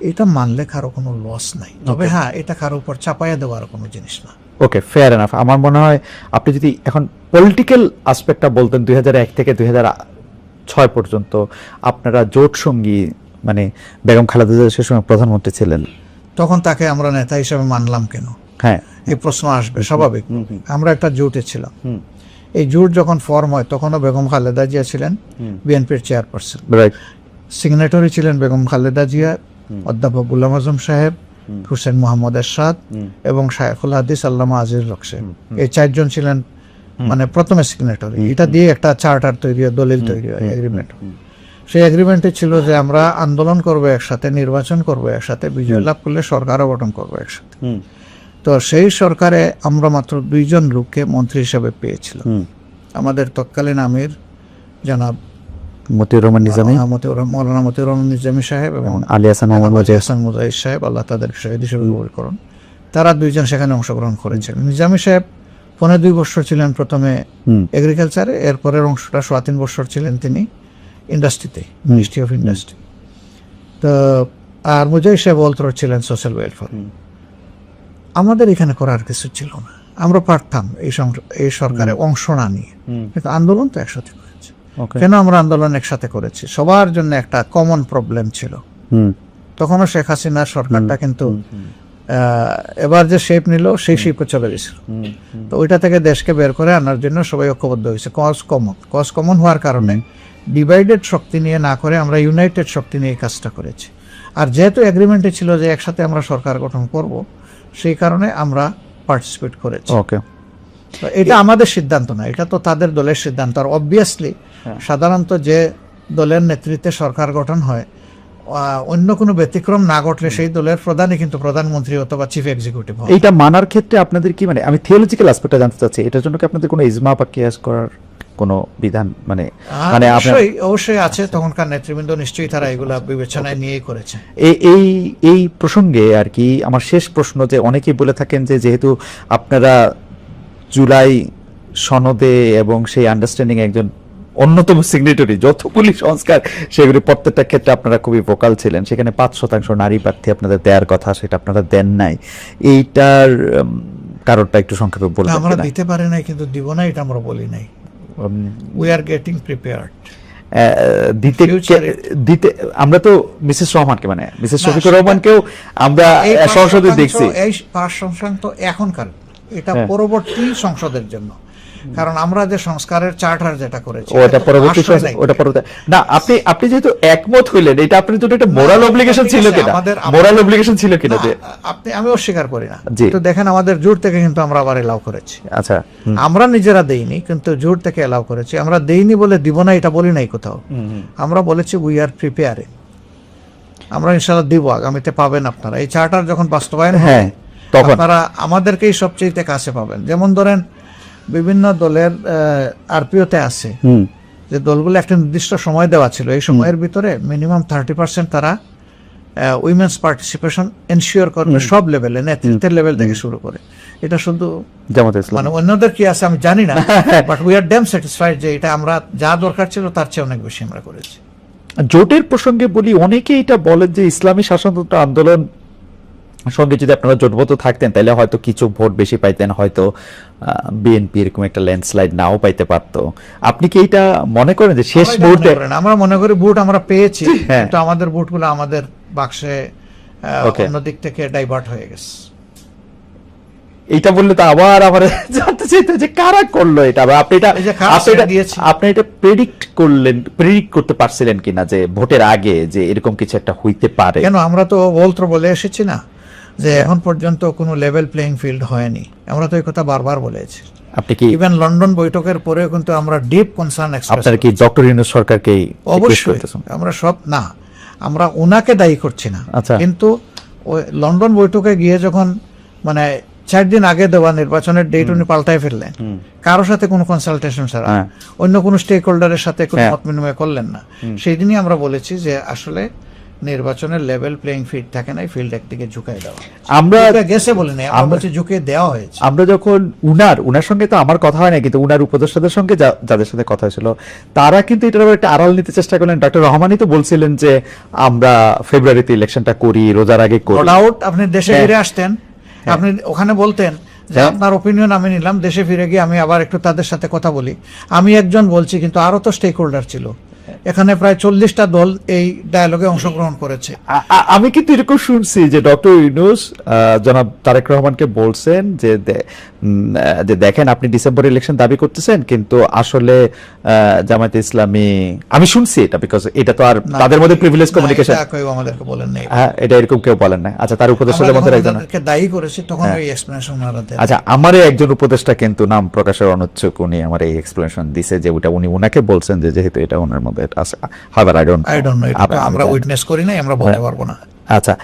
এটা মানলে কারো কোনো লস নাই, তবে হ্যাঁ এটা কারো উপর চাপাইয়া দেওয়ার কোনো জিনিস না। ওকে, ফেয়ার এনাফ। আমার মনে হয় আপনি যদি এখন পলিটিক্যাল আসপেক্টটা বলতেন, 2001 থেকে 2006 পর্যন্ত আপনারা জোট সঙ্গী, মানে বেগম খালেদা জিয়া সে সময় প্রধানমন্ত্রী ছিলেন, তখন তাকে আমরা নেতা হিসেবে মানলাম কেন? হ্যাঁ, এই প্রশ্ন আসবে স্বাভাবিক। আমরা একটা জোটে ছিলাম, এই জোট যখন ফর্ম হয় তখনও বেগম খালেদা জিয়া ছিলেন বিএনপির চেয়ারপারসন, রাইট, সিগনেটরি ছিলেন বেগম খালেদা জিয়া, অধ্যাপক গুলাম আজম সাহেব, হুসেন মোহাম্মদ এরশাদ এবং শায়খুল হাদিস আল্লামা আজিজ হক সাহেব। এই চারজন ছিলেন মানে প্রথমে সিগনেটরি। এটা দিয়ে একটা চার্টার তৈরি হয়, দলিল তৈরি হয়, এগ্রিমেন্ট। সেই এগ্রিমেন্টে ছিল যে আমরা আন্দোলন করবো একসাথে, নির্বাচন করবো একসাথে, বিজয় লাভ করলে সরকারও গঠন করবো একসাথে। তো সেই সরকারে আমরা মাত্র 2 জন লোককে মন্ত্রী হিসেবে পেয়েছিলাম। আমাদের তৎকালীন আমির জনাব মতিউর রহমান নিজামী, মৌলানা মতিউর রহমান নিজামী সাহেব এবং আলী হাসান মুজাহিদ সাহেব, আল্লাহ তাদের শহীদ হিসেবে কবুল করুন। তারা 2 জন সেখানে অংশগ্রহণ করেছিলেন। নিজামী সাহেব 2.5 বছর ছিলেন প্রথমে এগ্রিকালচারে, এরপরের অংশটা 3.25 বছর ছিলেন তিনি ইন্ডাস্ট্রিতে, মিনিস্ট্রি অফ ইন্ডাস্ট্রি। তো আর মুজাহিদ সাহেব অলথ্রো ছিলেন সোশ্যাল ওয়েলফেয়ার। আমাদের এখানে করার কিছু ছিল না, আমরা পারতাম এই সরকারে অংশ না নিয়ে, কিন্তু আন্দোলন তো একসাথে করেছি। কেন আমরা আন্দোলন একসাথে করেছি? সবার জন্য একটা কমন প্রবলেম ছিল। তখনও শেখ হাসিনার সরকারটা কিন্তু এবার যে শেপ নিল সেই শেপে চলে গেছিল। তো ওইটা থেকে দেশকে বের করে আনার জন্য সবাই ঐক্যবদ্ধ হয়েছে। কজ কমন হওয়ার কারণে ডিভাইডেড শক্তি নিয়ে না করে আমরা ইউনাইটেড শক্তি নিয়ে কাজটা করেছি। আর যেহেতু এগ্রিমেন্টে ছিল যে একসাথে আমরা সরকার গঠন করব, সেই কারণে আমরা পার্টিসিপেট করেছি। ওকে, এটা আমাদের সিদ্ধান্ত না, এটা তো তাদের দলের সিদ্ধান্ত। আর অবভিয়াসলি সাধারণত যে দলের নেতৃত্বে সরকার গঠন হয়, অন্য কোনো ব্যতিক্রম না ঘটলে সেই দলের প্রধানই কিন্তু প্রধানমন্ত্রী অথবা চিফ এক্সিকিউটিভ হয়। এইটা মানার ক্ষেত্রে আপনাদের কি, মানে আমি থিওলজিক্যাল অ্যাসপেক্টটা জানতে চাচ্ছি, এটার জন্য কি আপনাদের কোনো ইজমা বা কিয়াস করার কোনো বিধান মানে অবশ্যই আছে। তখনকার নেতৃবৃন্দ নিশ্চয়ই তারা এগুলা বিবেচনায় নিয়েই করেছে। এই প্রসঙ্গে আর কি আমার শেষ প্রশ্ন, যে অনেকেই বলে থাকেন যে যেহেতু আপনারা জুলাই সনদে এবং সেই আন্ডারস্ট্যান্ডিং একজন অন্যতম সিগনেটরি, যতগুলি সংস্কার সেগুলি প্রত্যেকটা ক্ষেত্রে আপনারা খুবই ভোকাল ছিলেন, সেখানে 5% নারী প্রার্থী আপনাদের দেওয়ার কথা, সেটা আপনারা দেন নাই। এইটার কারণটা একটু সংক্ষেপে বলবেন? আমরা দিতে পারি নাই, কিন্তু দিব না এটা আমরা বলি নাই। We are getting prepared. দিতে আমরা তো মিসেস রহমানকে, মানে মিসেস শফিকুর রহমানকেও আমরা সংসদে দেখছি। এই 5% তো এখনকার, এটা পরবর্তী সংসদের জন্য। কারণ আমরা যে সংস্কারের চার্টার যেটা করেছি ওটা পরবর্তী না। আপনি যেহেতু একমত হইলেন, এটা আপনার জন্য একটা মোরাল অব্লিগেশন ছিল কিনা? মোরাল অব্লিগেশন ছিল কিনা যে আমি অস্বীকার করি না। তো দেখেন আমাদের জোট থেকে কিন্তু আমরা আবার এলাও করেছি। আচ্ছা, আমরা নিজেরা দেইনি, কিন্তু জোট থেকে এলাও করেছি। আমরা দেইনি বলে দিব না এটা বলি নাই কোথাও। আমরা বলেছি উই আর প্রিপেয়ারিং, আমরা ইনশাআল্লাহ দিব, আগামীতে পাবেন আপনারা। এই চার্টার যখন বাস্তবায়ন হয় তখন আপনারা আমাদেরকেই সবচেয়ে কাছে পাবেন। যেমন ধরেন বিভিন্ন দলের আরপিওতে আছে যে দলগুলো একটা নির্দিষ্ট সময় দেওয়া ছিল, এই সময়ের ভিতরে মিনিমাম 30% তারা উইমেন্স পার্টিসিপেশন এনশিওর করবে সব লেভেলে, নেতৃত্বের লেভেল থেকে শুরু করে। এটা শুধু মানে অন্যদের কি আছে আমি জানি না, but we are damn satisfied যে এটা আমরা যা দরকার ছিল তার চেয়ে অনেক বেশি আমরা করেছি। জোটের প্রসঙ্গে বলি, অনেকে এটা বলেন যে ইসলামী শাসনতন্ত্র আন্দোলন সঙ্গে যদি আপনারা জোটবদ্ধ থাকতেন তাহলে হয়তো কিছু ভোট বেশি পাইতেন, হয়তো বিএনপি এরকম একটা ল্যান্ডস্লাইড নাও পাইতে পারতো। আপনি কি এটা মনে করেন যে শেষ মুহূর্তে? আমরা মনে করি ভোট আমরা পেয়েছি, হ্যাঁ। কিন্তু আমাদের ভোটগুলো আমাদের বাক্সে অন্য দিক থেকে ডাইভার্ট হয়ে গেছে। এইটা বললে তো আবার আমার জানতে চাইতে যে কারা করলো এটা, বা আপনি এটা এই যে কারা ছেড়ে দিয়েছে। আপনি এটা প্রেডিক্ট করতে পারছিলেন কিনা যে ভোটের আগে যে এরকম কিছু একটা হইতে পারে? কেন, আমরা তো বলে এসেছি না যে এখন পর্যন্ত কোনো লেভেল প্লেইং ফিল্ড হয়নি। আমরা তো এই কথা বারবার বলেছি। আপনি কি ইভেন লন্ডন বৈঠকের পরেও কিন্তু আমরা ডিপ কনসার্ন এক্সপ্রেস। আপনার কি ডক্টর ইউনূস সরকারকে অবশ্যই আমরা সব না, আমরা ওনাকে দায়ী করছি না, আচ্ছা। কিন্তু ওই লন্ডন বৈঠকে গিয়ে যখন মানে 4 দিন আগে দেওয়া নির্বাচনের ডেট উনি পাল্টায় ফেললেন, কারোর সাথে কোনো কনসালটেশন ছাড়া, হ্যাঁ। অন্য কোনো স্টেক হোল্ডারের সাথে কোনো হ্যাঁ। মত বিনিময় করলেন না। সেই দিনই আমরা বলেছি যে আসলে নির্বাচনের লেভেল প্লেইং ফিল্ড থাকে না, ফিল্ড একদিকে ঝুঁকাই দেওয়া। আমরা গেছে বলে নেই, আমরা বলছি ঝুঁকে দেওয়া হয়েছে। আমরা যখন উনার সঙ্গে তো আমার কথা হয় না, কিন্তু উনার উপদেষ্টাদের সঙ্গে যাদের সাথে কথা হয়েছিল তারা কিন্তু এটার উপর একটা আড়াল নিতে চেষ্টা করলেন। ডক্টর রহমানই তো বলছিলেন যে আমরা ফেব্রুয়ারিতে ইলেকশনটা করি, রোজার আগে করি। নো ডাউট আপনি দেশে হ্যাঁ। ফিরে আসতেন, আপনি ওখানে বলতেন যে হ্যাঁ। আপনার ওপিনিয়ন আমি নিলাম, দেশে ফিরে গিয়ে আমি আবার একটু তাদের সাথে কথা বলি। আমি একজন বলছি, কিন্তু আরো তো স্টেক হোল্ডার ছিল। এখানে প্রায় 40টা দল এই ডায়ালগে অংশগ্রহণ করেছে। আমি কিন্তু এরকম শুনছি যে ডক্টর ইউনূস জনাব তারেক রহমানকে বলছেন যে যে দেখেন আপনি ডিসেম্বর ইলেকশন দাবি করতেছেন, কিন্তু আসলে জামায়াতে ইসলামী, আমি শুনছি এটা, বিকজ এটা তো আর তাদের মধ্যে প্রিভিলেজ কমিউনিকেশন। কেউ আমাদেরকে বলেন নাই, হ্যাঁ, এটা এরকম কেউ বলেন না। আচ্ছা, তার উপদেষ্টাদের মধ্যে একজন। আমাদেরকে দায়ী করেছে তখন ওই এক্সপ্লেনেশন ওনারা দেন। আচ্ছা, আমার একজন উপদেষ্টা কিন্তু নাম প্রকাশের অনুচ্ছুক, উনি আমার এই এক্সপ্লেনেশন দিছে যে ওটা উনি ওনাকে বলছেন যে যেহেতু এটা ওনার মধ্যে আছে। হাওয়ার আই ডোন্ট নো, এটা আমরা উইটনেস করি নাই, আমরা বলতে পারবো না। আচ্ছা,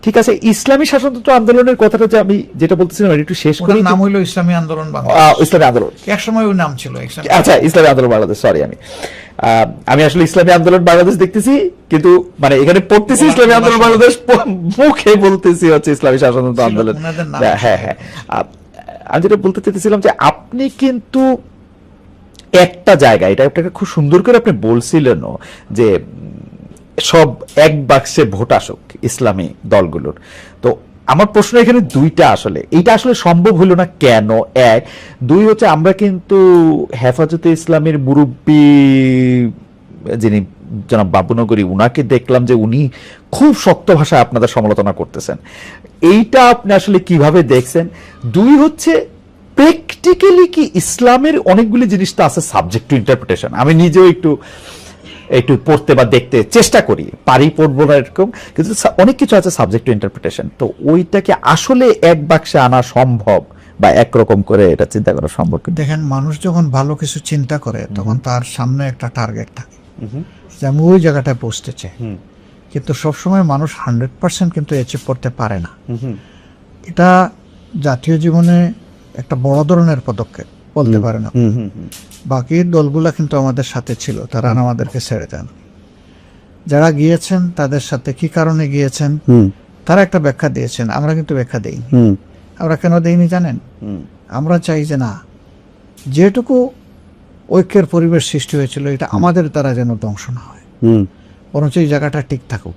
ঠিক আছে। ইসলামী শাসনতন্ত্র আন্দোলনের কথাটা যে আমি যেটা বলতেছিলাম একটু শেষ করি। নাম হইলো ইসলামী আন্দোলন বাংলাদেশ। ইসলামী আন্দোলন এক সময় ওই নাম ছিল। আচ্ছা, ইসলামী আন্দোলন বাংলাদেশ, সরি, আমি আসলে ইসলামী আন্দোলন বাংলাদেশ দেখতেছি, কিন্তু মানে এখানে পড়তেছি ইসলামী আন্দোলন বাংলাদেশ, মুখে বলতেছি হচ্ছে ইসলামী শাসনতন্ত্র আন্দোলন। হ্যাঁ হ্যাঁ, আমি যেটা বলতে চাইতেছিলাম যে আপনি কিন্তু একটা জায়গায় এটা আপনাকে খুব সুন্দর করে আপনি বলছিলেনও যে সব এক বাক্সে ভোট আসুক ইসলামী দলগুলোর। তো আমার প্রশ্ন এখানে দুইটা, আসলে এইটা আসলে সম্ভব হলো না কেন? এক, দুই হচ্ছে আমরা কিন্তু হেফাজতে ইসলামের মুরব্বী যিনি জনাব বাবুনগরী, উনাকে দেখলাম যে উনি খুব শক্ত ভাষায় আপনাদের সমালোচনা করতেছেন। এইটা আপনি আসলে কিভাবে দেখছেন? দুই হচ্ছে প্র্যাকটিক্যালি কি ইসলামের অনেকগুলি জিনিস তো আছে সাবজেক্ট টু ইন্টারপ্রিটেশন। আমি নিজেও একটু পড়তে বা দেখতে চেষ্টা করি, পারি পড়বো না এরকম, কিন্তু অনেক কিছু আছে সাবজেক্ট টু ইন্টারপ্রিটেশন। তো ওইটাকে আসলে এক বাক্সে আনা সম্ভব বা একরকম করে এটা চিন্তা করা সম্ভব? দেখেন, মানুষ যখন ভালো কিছু চিন্তা করে তখন তার সামনে একটা টার্গেট থাকে যে আমি ওই জায়গাটায় পৌঁছতে চাই, কিন্তু সবসময় মানুষ 100% কিন্তু অ্যাচিভ করতে পারে না। এটা জাতীয় জীবনে একটা বড় ধরনের পদক্ষেপ বলতে পারে না। বাকি দলগুলা কিন্তু আমাদের সাথে ছিল, তারা আমাদেরকে ছেড়ে দেন। যারা গিয়েছেন তাদের সাথে কি কারণে গিয়েছেন তারা একটা ব্যাখ্যা দিয়েছেন, আমরা কিন্তু ব্যাখ্যা দেইনি। আমরা কেন দেইনি জানেন? আমরা চাই যে না, যেটুকু ঐক্যের পরিবেশ সৃষ্টি হয়েছিল এটা আমাদের দ্বারা যেন ধ্বংস না হয়, বরঞ্চ এই জায়গাটা ঠিক থাকুক।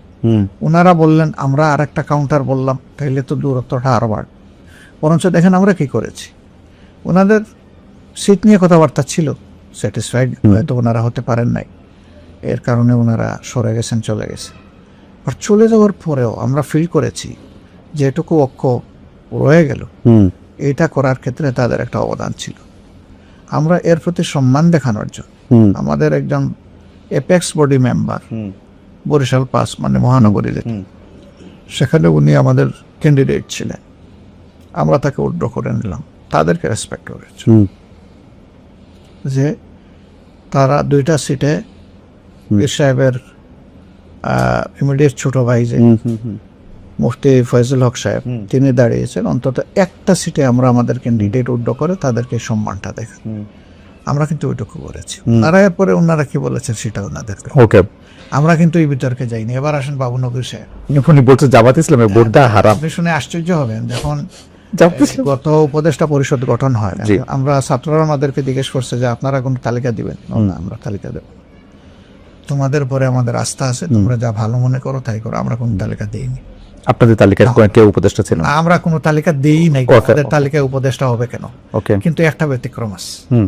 ওনারা বললেন, আমরা আর একটা কাউন্টার বললাম, তাইলে তো দূরত্বটা আরো বাড়বে। বরঞ্চ দেখেন আমরা কি করেছি, ওনাদের সিট নিয়ে কথাবার্তা ছিল, স্যাটিসফাইড হয়তো ওনারা হতে পারেন নাই, এর কারণে ওনারা সরে গেছেন, চলে গেছেন। আর চলে যাওয়ার পরেও আমরা ফিল করেছি যেটুকু ঐক্য রয়ে গেল, এটা করার ক্ষেত্রে তাদের একটা অবদান ছিল। আমরা এর প্রতি সম্মান দেখানোর জন্য আমাদের একজন এপেক্স বডি মেম্বার বরিশাল 5 মানে মহানগরীতে, সেখানে উনি আমাদের ক্যান্ডিডেট ছিলেন, আমরা তাকে উইথড্র করে নিলাম। তাদেরকে রেসপেক্ট করেছে যে তারা 2টা সিটে পীর সাহেবের ইমিডিয়েট ছোট ভাই যে মুফতি ফয়জুল হক সাহেব, তিনি দাঁড়িয়েছেন। অন্তত একটা সিটে আমরা আমাদের ক্যান্ডিডেট উইথড্র করে তাদেরকে সম্মানটা দেখাই। আমরা কিন্তু ওইটুকু করেছি। তারা এরপরে ওনারা কি বলেছেন সেটা ওনাদেরকে, ওকে, আমরা কিন্তু এই বিতর্কে যাইনি। এবার আসেন বাবুনগরী সাহেব, উনি বলছে জামাত ইসলামের ভোটটা হারাম। আপনি শুনে আশ্চর্য হবেন, যখন গত উপদেষ্টা পরিষদ গঠন হয়, আমরা ছাত্ররা আমাদেরকে জিজ্ঞেস করছে যে আপনারা কোন তালিকা দিবেন? না, আমরা তালিকা দেব, তোমাদের পরে আমাদের আস্থা আছে, তোমরা যা ভালো মনে করো তাই করো, আমরা কোন তালিকা দিইনি। আপনাদের তালিকায় কেউ উপদেষ্টা ছিল না? আমরা কোনো তালিকা দেই নাই, Okay. আমাদের তালিকায় উপদেষ্টা হবে কেন? ওকে। কিন্তু একটা ব্যতিক্রম আছে। হুম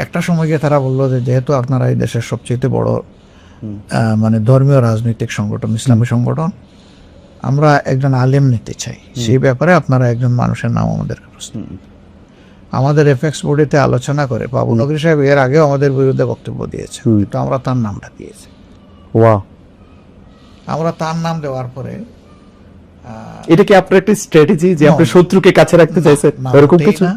একটা সময় গিয়ে তারা বললো যে যেহেতু আপনারা এই দেশের সবচেয়ে বড় মানে ধর্মীয় রাজনৈতিক সংগঠন, ইসলামী সংগঠন, আমরা একজন আলেম নিতে চাই, সেই ব্যাপারে আপনারা একজন মানুষের নাম আমাদের প্রস্তুত। আমাদের এফএক্স বোর্ডেতে আলোচনা করে বাবু নগরী সাহেব এর আগেও আমাদের বিরুদ্ধে বক্তব্য দিয়েছে, কিন্তু আমরা তার নামটা দিয়েছি। ওয়াও, আমরা তার নাম দেওয়ার পরে এটা কি আপনার একটা স্ট্র্যাটেজি যে আপনি শত্রুকে কাছে রাখতে চাইছেন না, এরকম মোটেই কিছু? না।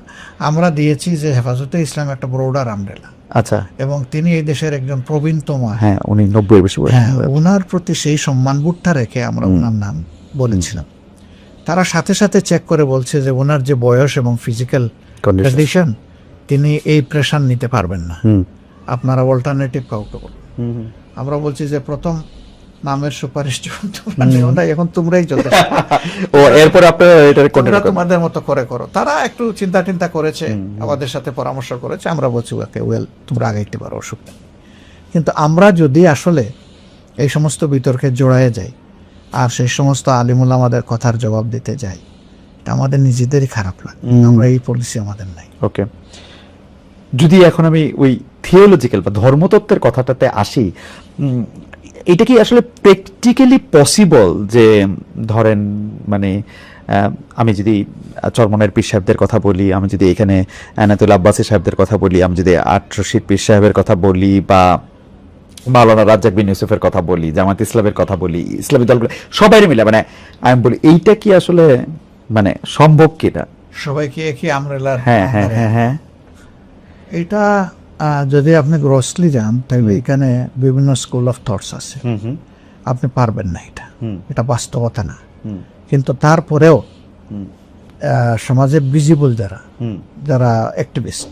আমরা দিয়েছি যে হেফাজতে ইসলাম একটা ব্রোডার আমব্রেলা, আচ্ছা, এবং তিনি এই দেশের একজন প্রবীণতম। হ্যাঁ, উনি 90 এর বেশি বয়স। হ্যাঁ, ওনার প্রতি সেই সম্মানবোধটা রেখে আমরা ওনার নাম বলেছিলাম। তারা সাথে সাথে চেক করে বলছে যে ওনার যে বয়স এবং ফিজিক্যাল Condition. কন্ডিশন, তিনি এই প্রেশার নিতে পারবেন না, হুম আপনারা অল্টারনেটিভ কাউকে বলুন। আমরা বলছি যে প্রথম নামের সুপারিশ যখন তোমরা নিও না, এখন তোমরাই চলতে ও এরপর আপনারা এটা তোমরা কন্টিনিউ তোমাদের মতো করে করো। তারা একটু চিন্তা টিন্তা করেছে, আমাদের সাথে পরামর্শ করেছে, আমরা বলছি ওকে ওয়েল তোমরা আগাইতে পারো, অসুবিধা নেই। কিন্তু আমরা যদি আসলে এই সমস্ত বিতর্কে জড়ায়ে যাই আর সেই সমস্ত আলিমুল আমাদের কথার জবাব দিতে যাই, এটা আমাদের নিজেদেরই খারাপ লাগে। আমরা এই পলিসি আমাদের নাই। ওকে, যদি এখন আমি ওই থিওলজিক্যাল বা ধর্মতত্ত্বের কথাটাতে আসি, এটা কি আসলে প্র্যাকটিক্যালি পসিবল যে ধরেন মানে আমি যদি চরমনের পীর সাহেবদের কথা বলি, আমি যদি এখানে আনাতুল আব্বাসী সাহেবদের কথা বলি, আমি যদি আট রশিদ পীর সাহেবের কথা বলি, বা মাওলানা রাজ্জাক বিন ইউসুফের কথা বলি, জামাত ইসলামের কথা বলি, ইসলামী দলগুলো সবাই মিলে, মানে আমি বলি এইটা কি আসলে মানে সম্ভব কিনা? সবাইকে একই আমরেলার, হ্যাঁ হ্যাঁ হ্যাঁ হ্যাঁ, এটা যদি আপনি গ্রসলি যান তাহলে এখানে বিভিন্ন স্কুল অফ থটস আছে, আপনি পারবেন না, এটা বাস্তবতা না। কিন্তু তারপরেও সমাজে ভিজিবল যারা অ্যাক্টিভিস্ট,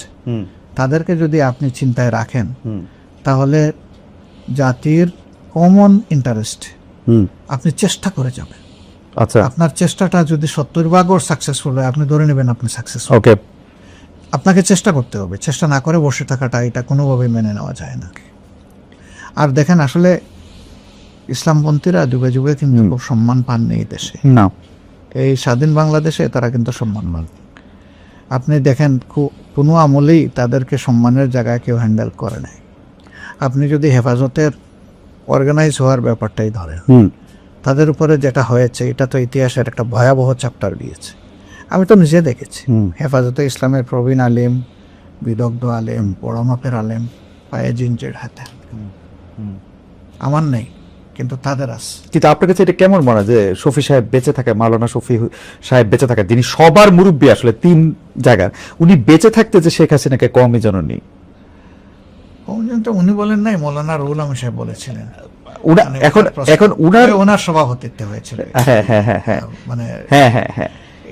তাদেরকে যদি আপনি চিন্তায় রাখেন, তাহলে জাতির কমন ইন্টারেস্ট আপনি চেষ্টা করে যাবেন। আচ্ছা, আপনার চেষ্টাটা যদি 70% সাকসেসফুল হয়, আপনি ধরে নেবেন আপনি সাকসেসফুল। ওকে, আপনাকে চেষ্টা করতে হবে, চেষ্টা না করে বসে থাকাটা এটা কোনোভাবেই মেনে নেওয়া যায় না। আর দেখেন আসলে ইসলামপন্থীরা যুগে যুগে কিন্তু খুব সম্মান পাননি এই দেশে, না এই স্বাধীন বাংলাদেশে তারা কিন্তু সম্মান পান। আপনি দেখেন কোনো আমলেই তাদেরকে সম্মানের জায়গায় কেউ হ্যান্ডেল করে নাই। আপনি যদি হেফাজতের অর্গানাইজ হওয়ার ব্যাপারটাই ধরেন, তাদের উপরে যেটা হয়েছে এটা তো ইতিহাসের একটা ভয়াবহ চ্যাপ্টার দিয়েছে। আমি তো নিজে দেখেছি হেফাজতে ইসলামের প্রবীণ আলেম, বিদগ্ধ আলেম, বড় মাপের আলেম পায়ে জিনজের হাতে, আমার নেই কিন্তু তাদের আছে। কিন্তু আপনার কাছে এটা কেমন মনে হয় যে শফি সাহেব বেঁচে থাকে, মাওলানা শফি সাহেব বেঁচে থাকে, যিনি সবার মুরব্বী আসলে 3 জায়গার, উনি বেঁচে থাকতে যে শেখ হাসিনাকে কমই জননী? উনি বলেন নাই, মৌলানা রুহুল আমিন সাহেব বলেছিলেন। এখন ওনার সভাপতিত্বে হয়েছিল। হ্যাঁ হ্যাঁ হ্যাঁ হ্যাঁ, মানে হ্যাঁ হ্যাঁ হ্যাঁ,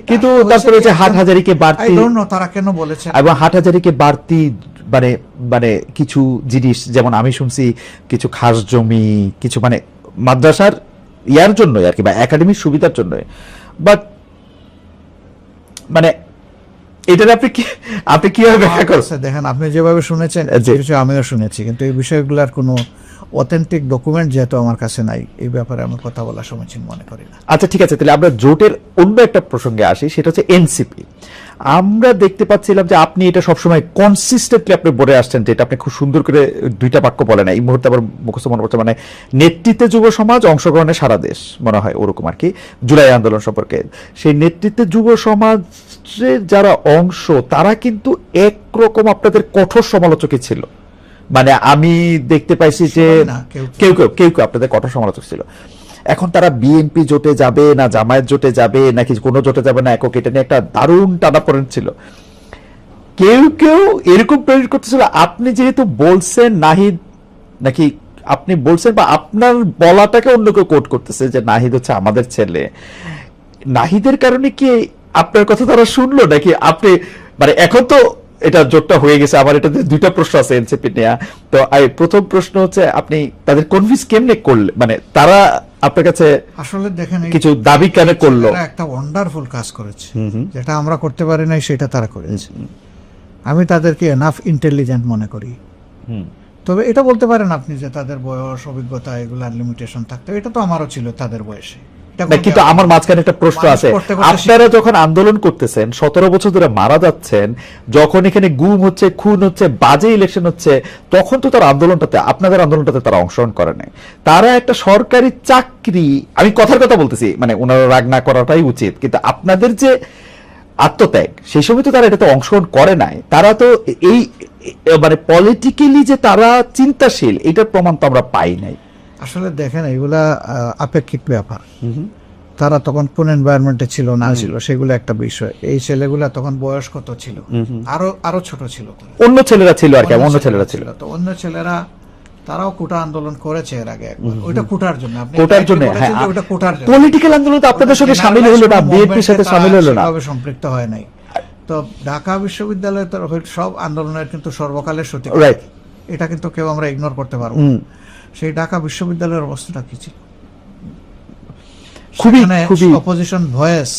কিন্তু তারপরে হচ্ছে হাটহাজারীকে বাড়তি, তারা কেন বলেছেন, এবং হাটহাজারীকে বাড়তি মানে মানে কিছু জিনিস, যেমন আমি শুনছি কিছু খাস জমি, কিছু মানে মাদ্রাসার ইয়ার জন্যই আর কি, বা একাডেমির সুবিধার জন্য, বাট মানে এটার আপনি কিভাবে ব্যাখ্যা করছেন? দেখেন আপনি যেভাবে শুনেছেন আমিও শুনেছি, কিন্তু এই বিষয়গুলোর কোনো অথেন্টিক ডকুমেন্ট যেহেতু আমার কাছে নাই, এই ব্যাপারে আমি কথা বলা সমীচীন মনে করি না। আচ্ছা ঠিক আছে, তাহলে আমরা জোটের অন্য একটা প্রসঙ্গে আসি, সেটা হচ্ছে এনসিপি। আমরা দেখতে পাচ্ছিলাম যে আপনি এটা সবসময় কনসিস্টেন্টলি আপনি বলে আসছেন, যে এটা আপনি খুব সুন্দর করে 2টা বাক্য বলেন, এই মুহূর্তে আবার মুখস্থ মনে পড়ছে, মানে নেতৃত্বে যুব সমাজ, অংশগ্রহণে সারা দেশ, মনে হয় ওরকম আর কি, জুলাই আন্দোলন সম্পর্কে। সেই নেতৃত্বে যুব সমাজের যারা অংশ, তারা কিন্তু একরকম আপনাদের কঠোর সমালোচকই ছিল। মানে আমি দেখতে পাইছি যে কেউ কেউ আপনাদের কঠোর সমালোচক ছিল। এখন তারা বিএনপি জোটে যাবে না জামায়াত জোটে যাবে নাকি কোনো জোটে যাবে না একক, এটা নিয়ে একটা দারুণ টানাপোড়েন ছিল। কেউ কেউ এরকম প্রেরিত করতেছিল, আপনি যেহেতু বলছেন নাহিদ, নাকি আপনি বলছেন বা আপনার বলাটাকে অন্য কেউ কোট করতেছে যে নাহিদ হচ্ছে আমাদের ছেলে। নাহিদের কারণে কি আপনার কথা তারা শুনলো নাকি আপনি, মানে এখন তো এটা জোটটা হয়ে গেছে। আমার এটাতে 2টা প্রশ্ন আছে এনসিপি নিয়ে। তো প্রথম প্রশ্ন হচ্ছে আপনি তাদের কনভিন্স কেমনে করলে, মানে তারা আপনার কাছে আসলে দেখেন কিছু দাবি কেন করলো? একটা ওয়ান্ডারফুল কাজ করেছে, যেটা আমরা করতে পারি নাই সেটা তারা করেছে। আমি তাদেরকে এনাফ ইন্টেলিজেন্ট মনে করি। তবে এটা বলতে পারেন আপনি যে তাদের বয়স, অভিজ্ঞতা, এগুলার লিমিটেশন থাকতে, এটা তো আমারও ছিল তাদের বয়সে, এটা না, কোনো কিন্তু ব্যাপার আমার না। মাঝখানে একটা প্রশ্ন মানুষ আছে, করতে করতে আপনারা যখন আন্দোলন করতেছেন 17 বছর ধরে মারা যাচ্ছেন, যখন এখানে গুম হচ্ছে, খুন হচ্ছে, বাজে ইলেকশন হচ্ছে, তখন তো তার আন্দোলনটাতে, আপনাদের আন্দোলনটাতে তারা অংশগ্রহণ করে নাই। তারা একটা সরকারি চাকরি, আমি কথার কথা বলতেছি, মানে ওনারা রাগ না করাটাই উচিত, কিন্তু আপনাদের যে আত্মত্যাগ, সেই সময় তো তারা এটাতে অংশগ্রহণ করে নাই। তারা তো এই মানে পলিটিক্যালি যে তারা চিন্তাশীল, এটার প্রমাণ তো আমরা পাই নাই। আসলে দেখেন এগুলা আপেক্ষিক ব্যাপার। তারা তখন কোন এনভায়রনমেন্টে ছিল না ছিল সেগুলো একটা বিষয়। এই ছেলেগুলা তখন বয়স কত ছিল, আরো ছোট ছিল। অন্য ছেলেরা ছিল আর কি, অন্য ছেলেরা ছিল। তো অন্য ছেলেরা তারাও কোটা আন্দোলন করেছে এর আগে একবার। ওইটা কোটার জন্য, আপনি কোটার জন্য, বলেছেন হ্যাঁ, যে ওটা কোটার জন্য। পলিটিক্যাল আন্দোলন তো আপনাদের সাথে শামিল হলো না, বিএনপির সাথে শামিল হলো না। সেভাবে সম্পৃক্ত হয় নাই। তো ঢাকা বিশ্ববিদ্যালয়ের তরফে সব আন্দোলনের কিন্তু সর্বকালের সত্যি, রাইট, এটা কিন্তু কেউ আমরা ইগনোর করতে পারবো না। সেই ঢাকা বিশ্ববিদ্যালয়ের অবস্থাটা কি ছিল? খুবই খুবই অপোজিশন ভয়েস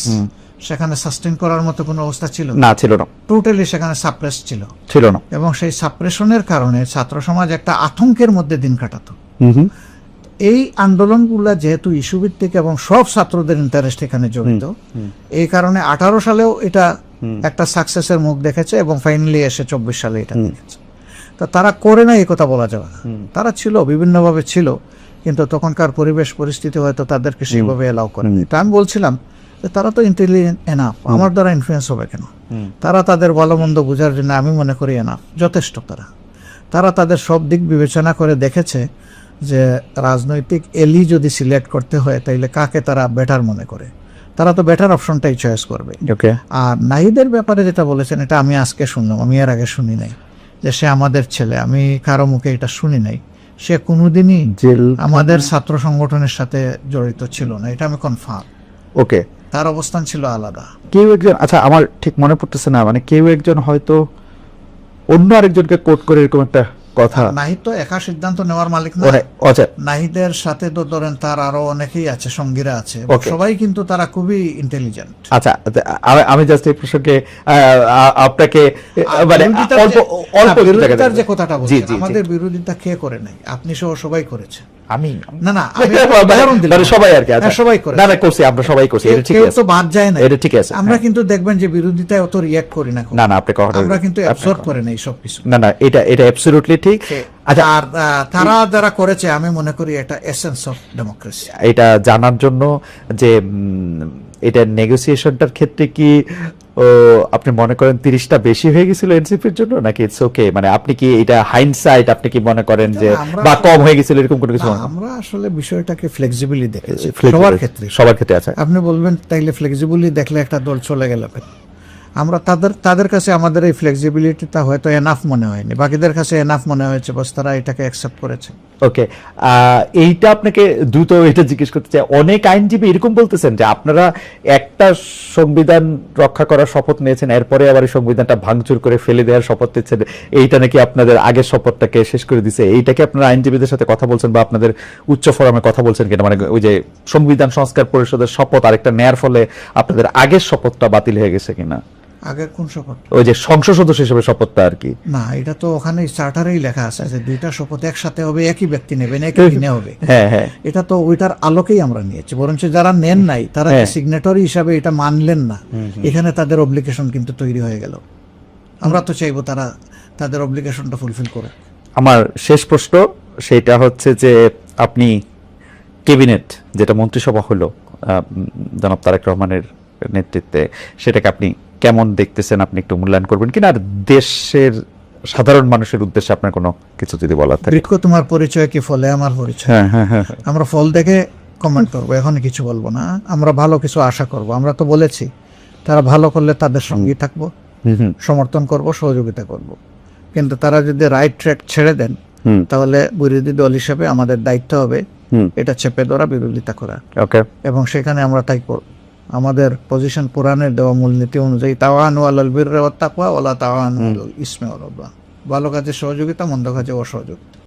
সেখানে সাস্টেইন করার মতো কোনো অবস্থা ছিল না, ছিল না, টোটালি সেখানে সাপ্রেস ছিল। ছিল না। এবং সেই সাপ্রেশনের কারণে ছাত্র সমাজ একটা আতঙ্কের মধ্যে দিন কাটাতো। এই আন্দোলনগুলা যেহেতু ইস্যু ভিত্তিক এবং সব ছাত্রদের ইন্টারেস্ট এখানে জড়িত, এই কারণে 18 সালেও এটা একটা সাকসেসের মুখ দেখেছে এবং ফাইনালি এসে 24 সালে এটা দেখেছে। তো তারা করে না এই কথা বলা যাবে না, তারা ছিল বিভিন্নভাবে ছিল, কিন্তু তখনকার পরিবেশ পরিস্থিতি হয়তো তাদেরকে সেইভাবে এলাও করে। তা আমি বলছিলাম যে তারা তো ইন্টেলিজেন্ট এনাফ, আমার দ্বারা ইনফ্লুয়েন্স হবে কেন? তারা তাদের ভালো মন্দ বোঝার জন্য আমি মনে করি এনাফ, যথেষ্ট। তারা তাদের সব দিক বিবেচনা করে দেখেছে যে রাজনৈতিক এলি যদি সিলেক্ট করতে হয় তাইলে কাকে তারা বেটার মনে করে, তারা তো বেটার অপশনটাই চয়েস করবে। আর নাহিদের ব্যাপারে যেটা বলেছেন এটা আমি আজকে শুনলাম, আমি এর আগে শুনি নাই যে সে আমাদের ছেলে। আমি কারো মুখে এটা শুনি নাই। সে কোনোদিনই আমাদের ছাত্র সংগঠনের সাথে জড়িত ছিল না, এটা আমি কনফার্ম। ওকে, তার অবস্থান ছিল আলাদা। কেউ একজন, আচ্ছা আমার ঠিক মনে পড়তেছে না, মানে কেউ একজন হয়তো অন্য আরেকজনকে কোট করে এরকম একটা কথা। নাহিদ তো একা সিদ্ধান্ত নেওয়ার মালিক না। আচ্ছা, নাহিদের সাথে তো ধরেন তার আরো অনেকেই আছে, সঙ্গীরা আছে, Okay. সবাই কিন্তু তারা খুবই ইন্টেলিজেন্ট। আচ্ছা, আমি জাস্ট এই প্রসঙ্গে আপনাকে মানে অল্প অল্প বিরোধিতার যে কথাটা জি, বলছেন, জি, জি। আমাদের বিরোধিতা কে করে নাই? আপনি সহ সবাই করেছে। আমি না না, আমি একটা উদাহরণ দিলাম। মানে সবাই আর কি, আচ্ছা, হ্যাঁ, সবাই করে। না না করছি, আমরা সবাই করছি, এটা ঠিক কেউ আছে, তো বাদ যায় না, এটা ঠিক আছে। আমরা কিন্তু দেখবেন যে বিরোধিতায় অত রিয়্যাক্ট করি না, না না, আপনি কথা আমরা কিন্তু অ্যাবসর্ব করে নেই সবকিছু। না না, এটা অ্যাবসলিউটলি ঠিক। আচ্ছা, আর তারা যারা করেছে আমি মনে করি এটা এসেন্স অফ ডেমোক্রেসি। এটা জানার জন্য যে এটা নেগোসিয়েশনটার ক্ষেত্রে কি আপনি মনে করেন 30টা বেশি হয়ে গেছিল এনসিপির জন্য, নাকি ইটস ওকে? মানে আপনি কি এটা হাইন্ডসাইট, আপনি কি মনে করেন যে বা কম হয়ে গেছিল এরকম কোনো কিছু? আমরা আসলে বিষয়টাকে ফ্লেক্সিবলি দেখেছি সবার ক্ষেত্রে আছে। আপনি বলবেন তাইলে ফ্লেক্সিবলি দেখলে একটা দল চলে গেল, আমরা তাদের কাছে আমাদের এই ফ্লেক্সিবিলিটিটা হয়তো এনাফ মনে হয়নি, বাকিদের কাছে এনাফ মনে হয়েছে, বস তারা এটাকে অ্যাকসেপ্ট করেছে। ওকে, এইটা আপনাকে দ্রুত এটা জিজ্ঞেস করতে চাই। অনেক আইনজীবী এরকম বলতেছেন যে আপনারা একটা সংবিধান রক্ষা করার শপথ নিয়েছেন, এরপরে আবার এই সংবিধানটা ভাঙচুর করে ফেলে দেওয়ার শপথ নিচ্ছেন, এইটা নাকি আপনাদের আগের শপথটাকে শেষ করে দিছে। এইটাকে আপনারা আইনজীবীদের সাথে কথা বলছেন বা আপনাদের উচ্চ ফোরামে কথা বলছেন কিনা? মানে ওই যে সংবিধান সংস্কার পরিষদের শপথ আরেকটা নেয়ার ফলে আপনাদের আগের শপথটা বাতিল হয়ে গেছে কিনা? আগের কোন শপথ? ওই যে সংসদ সদস্য হিসেবে শপথটা আর কি। না, এটা তো ওখানে চার্টারেই লেখা আছে যে দুইটা শপথ একসাথে হবে, একই ব্যক্তি নেবেন, একই দিনে হবে। হ্যাঁ হ্যাঁ, এটা তো ওইটার আলোকেই আমরা নিয়েছি। বরঞ্চ যারা নেন নাই তারা সিগনেটরি হিসাবে এটা মানলেন না, এখানে তাদের অব্লিগেশন কিন্তু তৈরি হয়ে গেল। আমরা তো চাইবো তারা তাদের অব্লিগেশনটা ফুলফিল করে। আমার শেষ প্রশ্ন সেটা হচ্ছে যে আপনি ক্যাবিনেট যেটা মন্ত্রিসভা হলো জনাব তারেক রহমানের নেতৃত্বে, সেটাকে আপনি কেমন দেখতেছেন? আপনি একটু মূল্যায়ন করবেন কিনা? আর দেশের সাধারণ মানুষের উদ্দেশ্যে আপনার কোনো কিছু যদি বলার থাকে। বৃক্ষ তোমার পরিচয় কি ফলে আমার পরিচয়? হ্যাঁ, আমরা ফল দেখে কমেন্ট করবো, এখন কিছু বলবো না। আমরা ভালো কিছু আশা করব। আমরা তো বলেছি তারা ভালো করলে তাদের সঙ্গেই থাকবো, সমর্থন করব, সহযোগিতা করব। কিন্তু তারা যদি রাইট ট্র্যাক ছেড়ে দেন তাহলে বিরোধী দল হিসেবে আমাদের দায়িত্ব হবে এটা চেপে ধরা, বিরোধিতা করা। ওকে, এবং সেখানে আমরা তাই করব। আমাদের পজিশন পুরাণের দেওয়া মূলনীতি অনুযায়ী তাওয়ানু আলাল বিররি ওয়াত তাকওয়া ওয়ালা তাওয়ানু আলাল ইসমি ওয়াল উদওয়ান, ভালো কাজে সহযোগিতা, মন্দ কাজে অসহযোগিতা।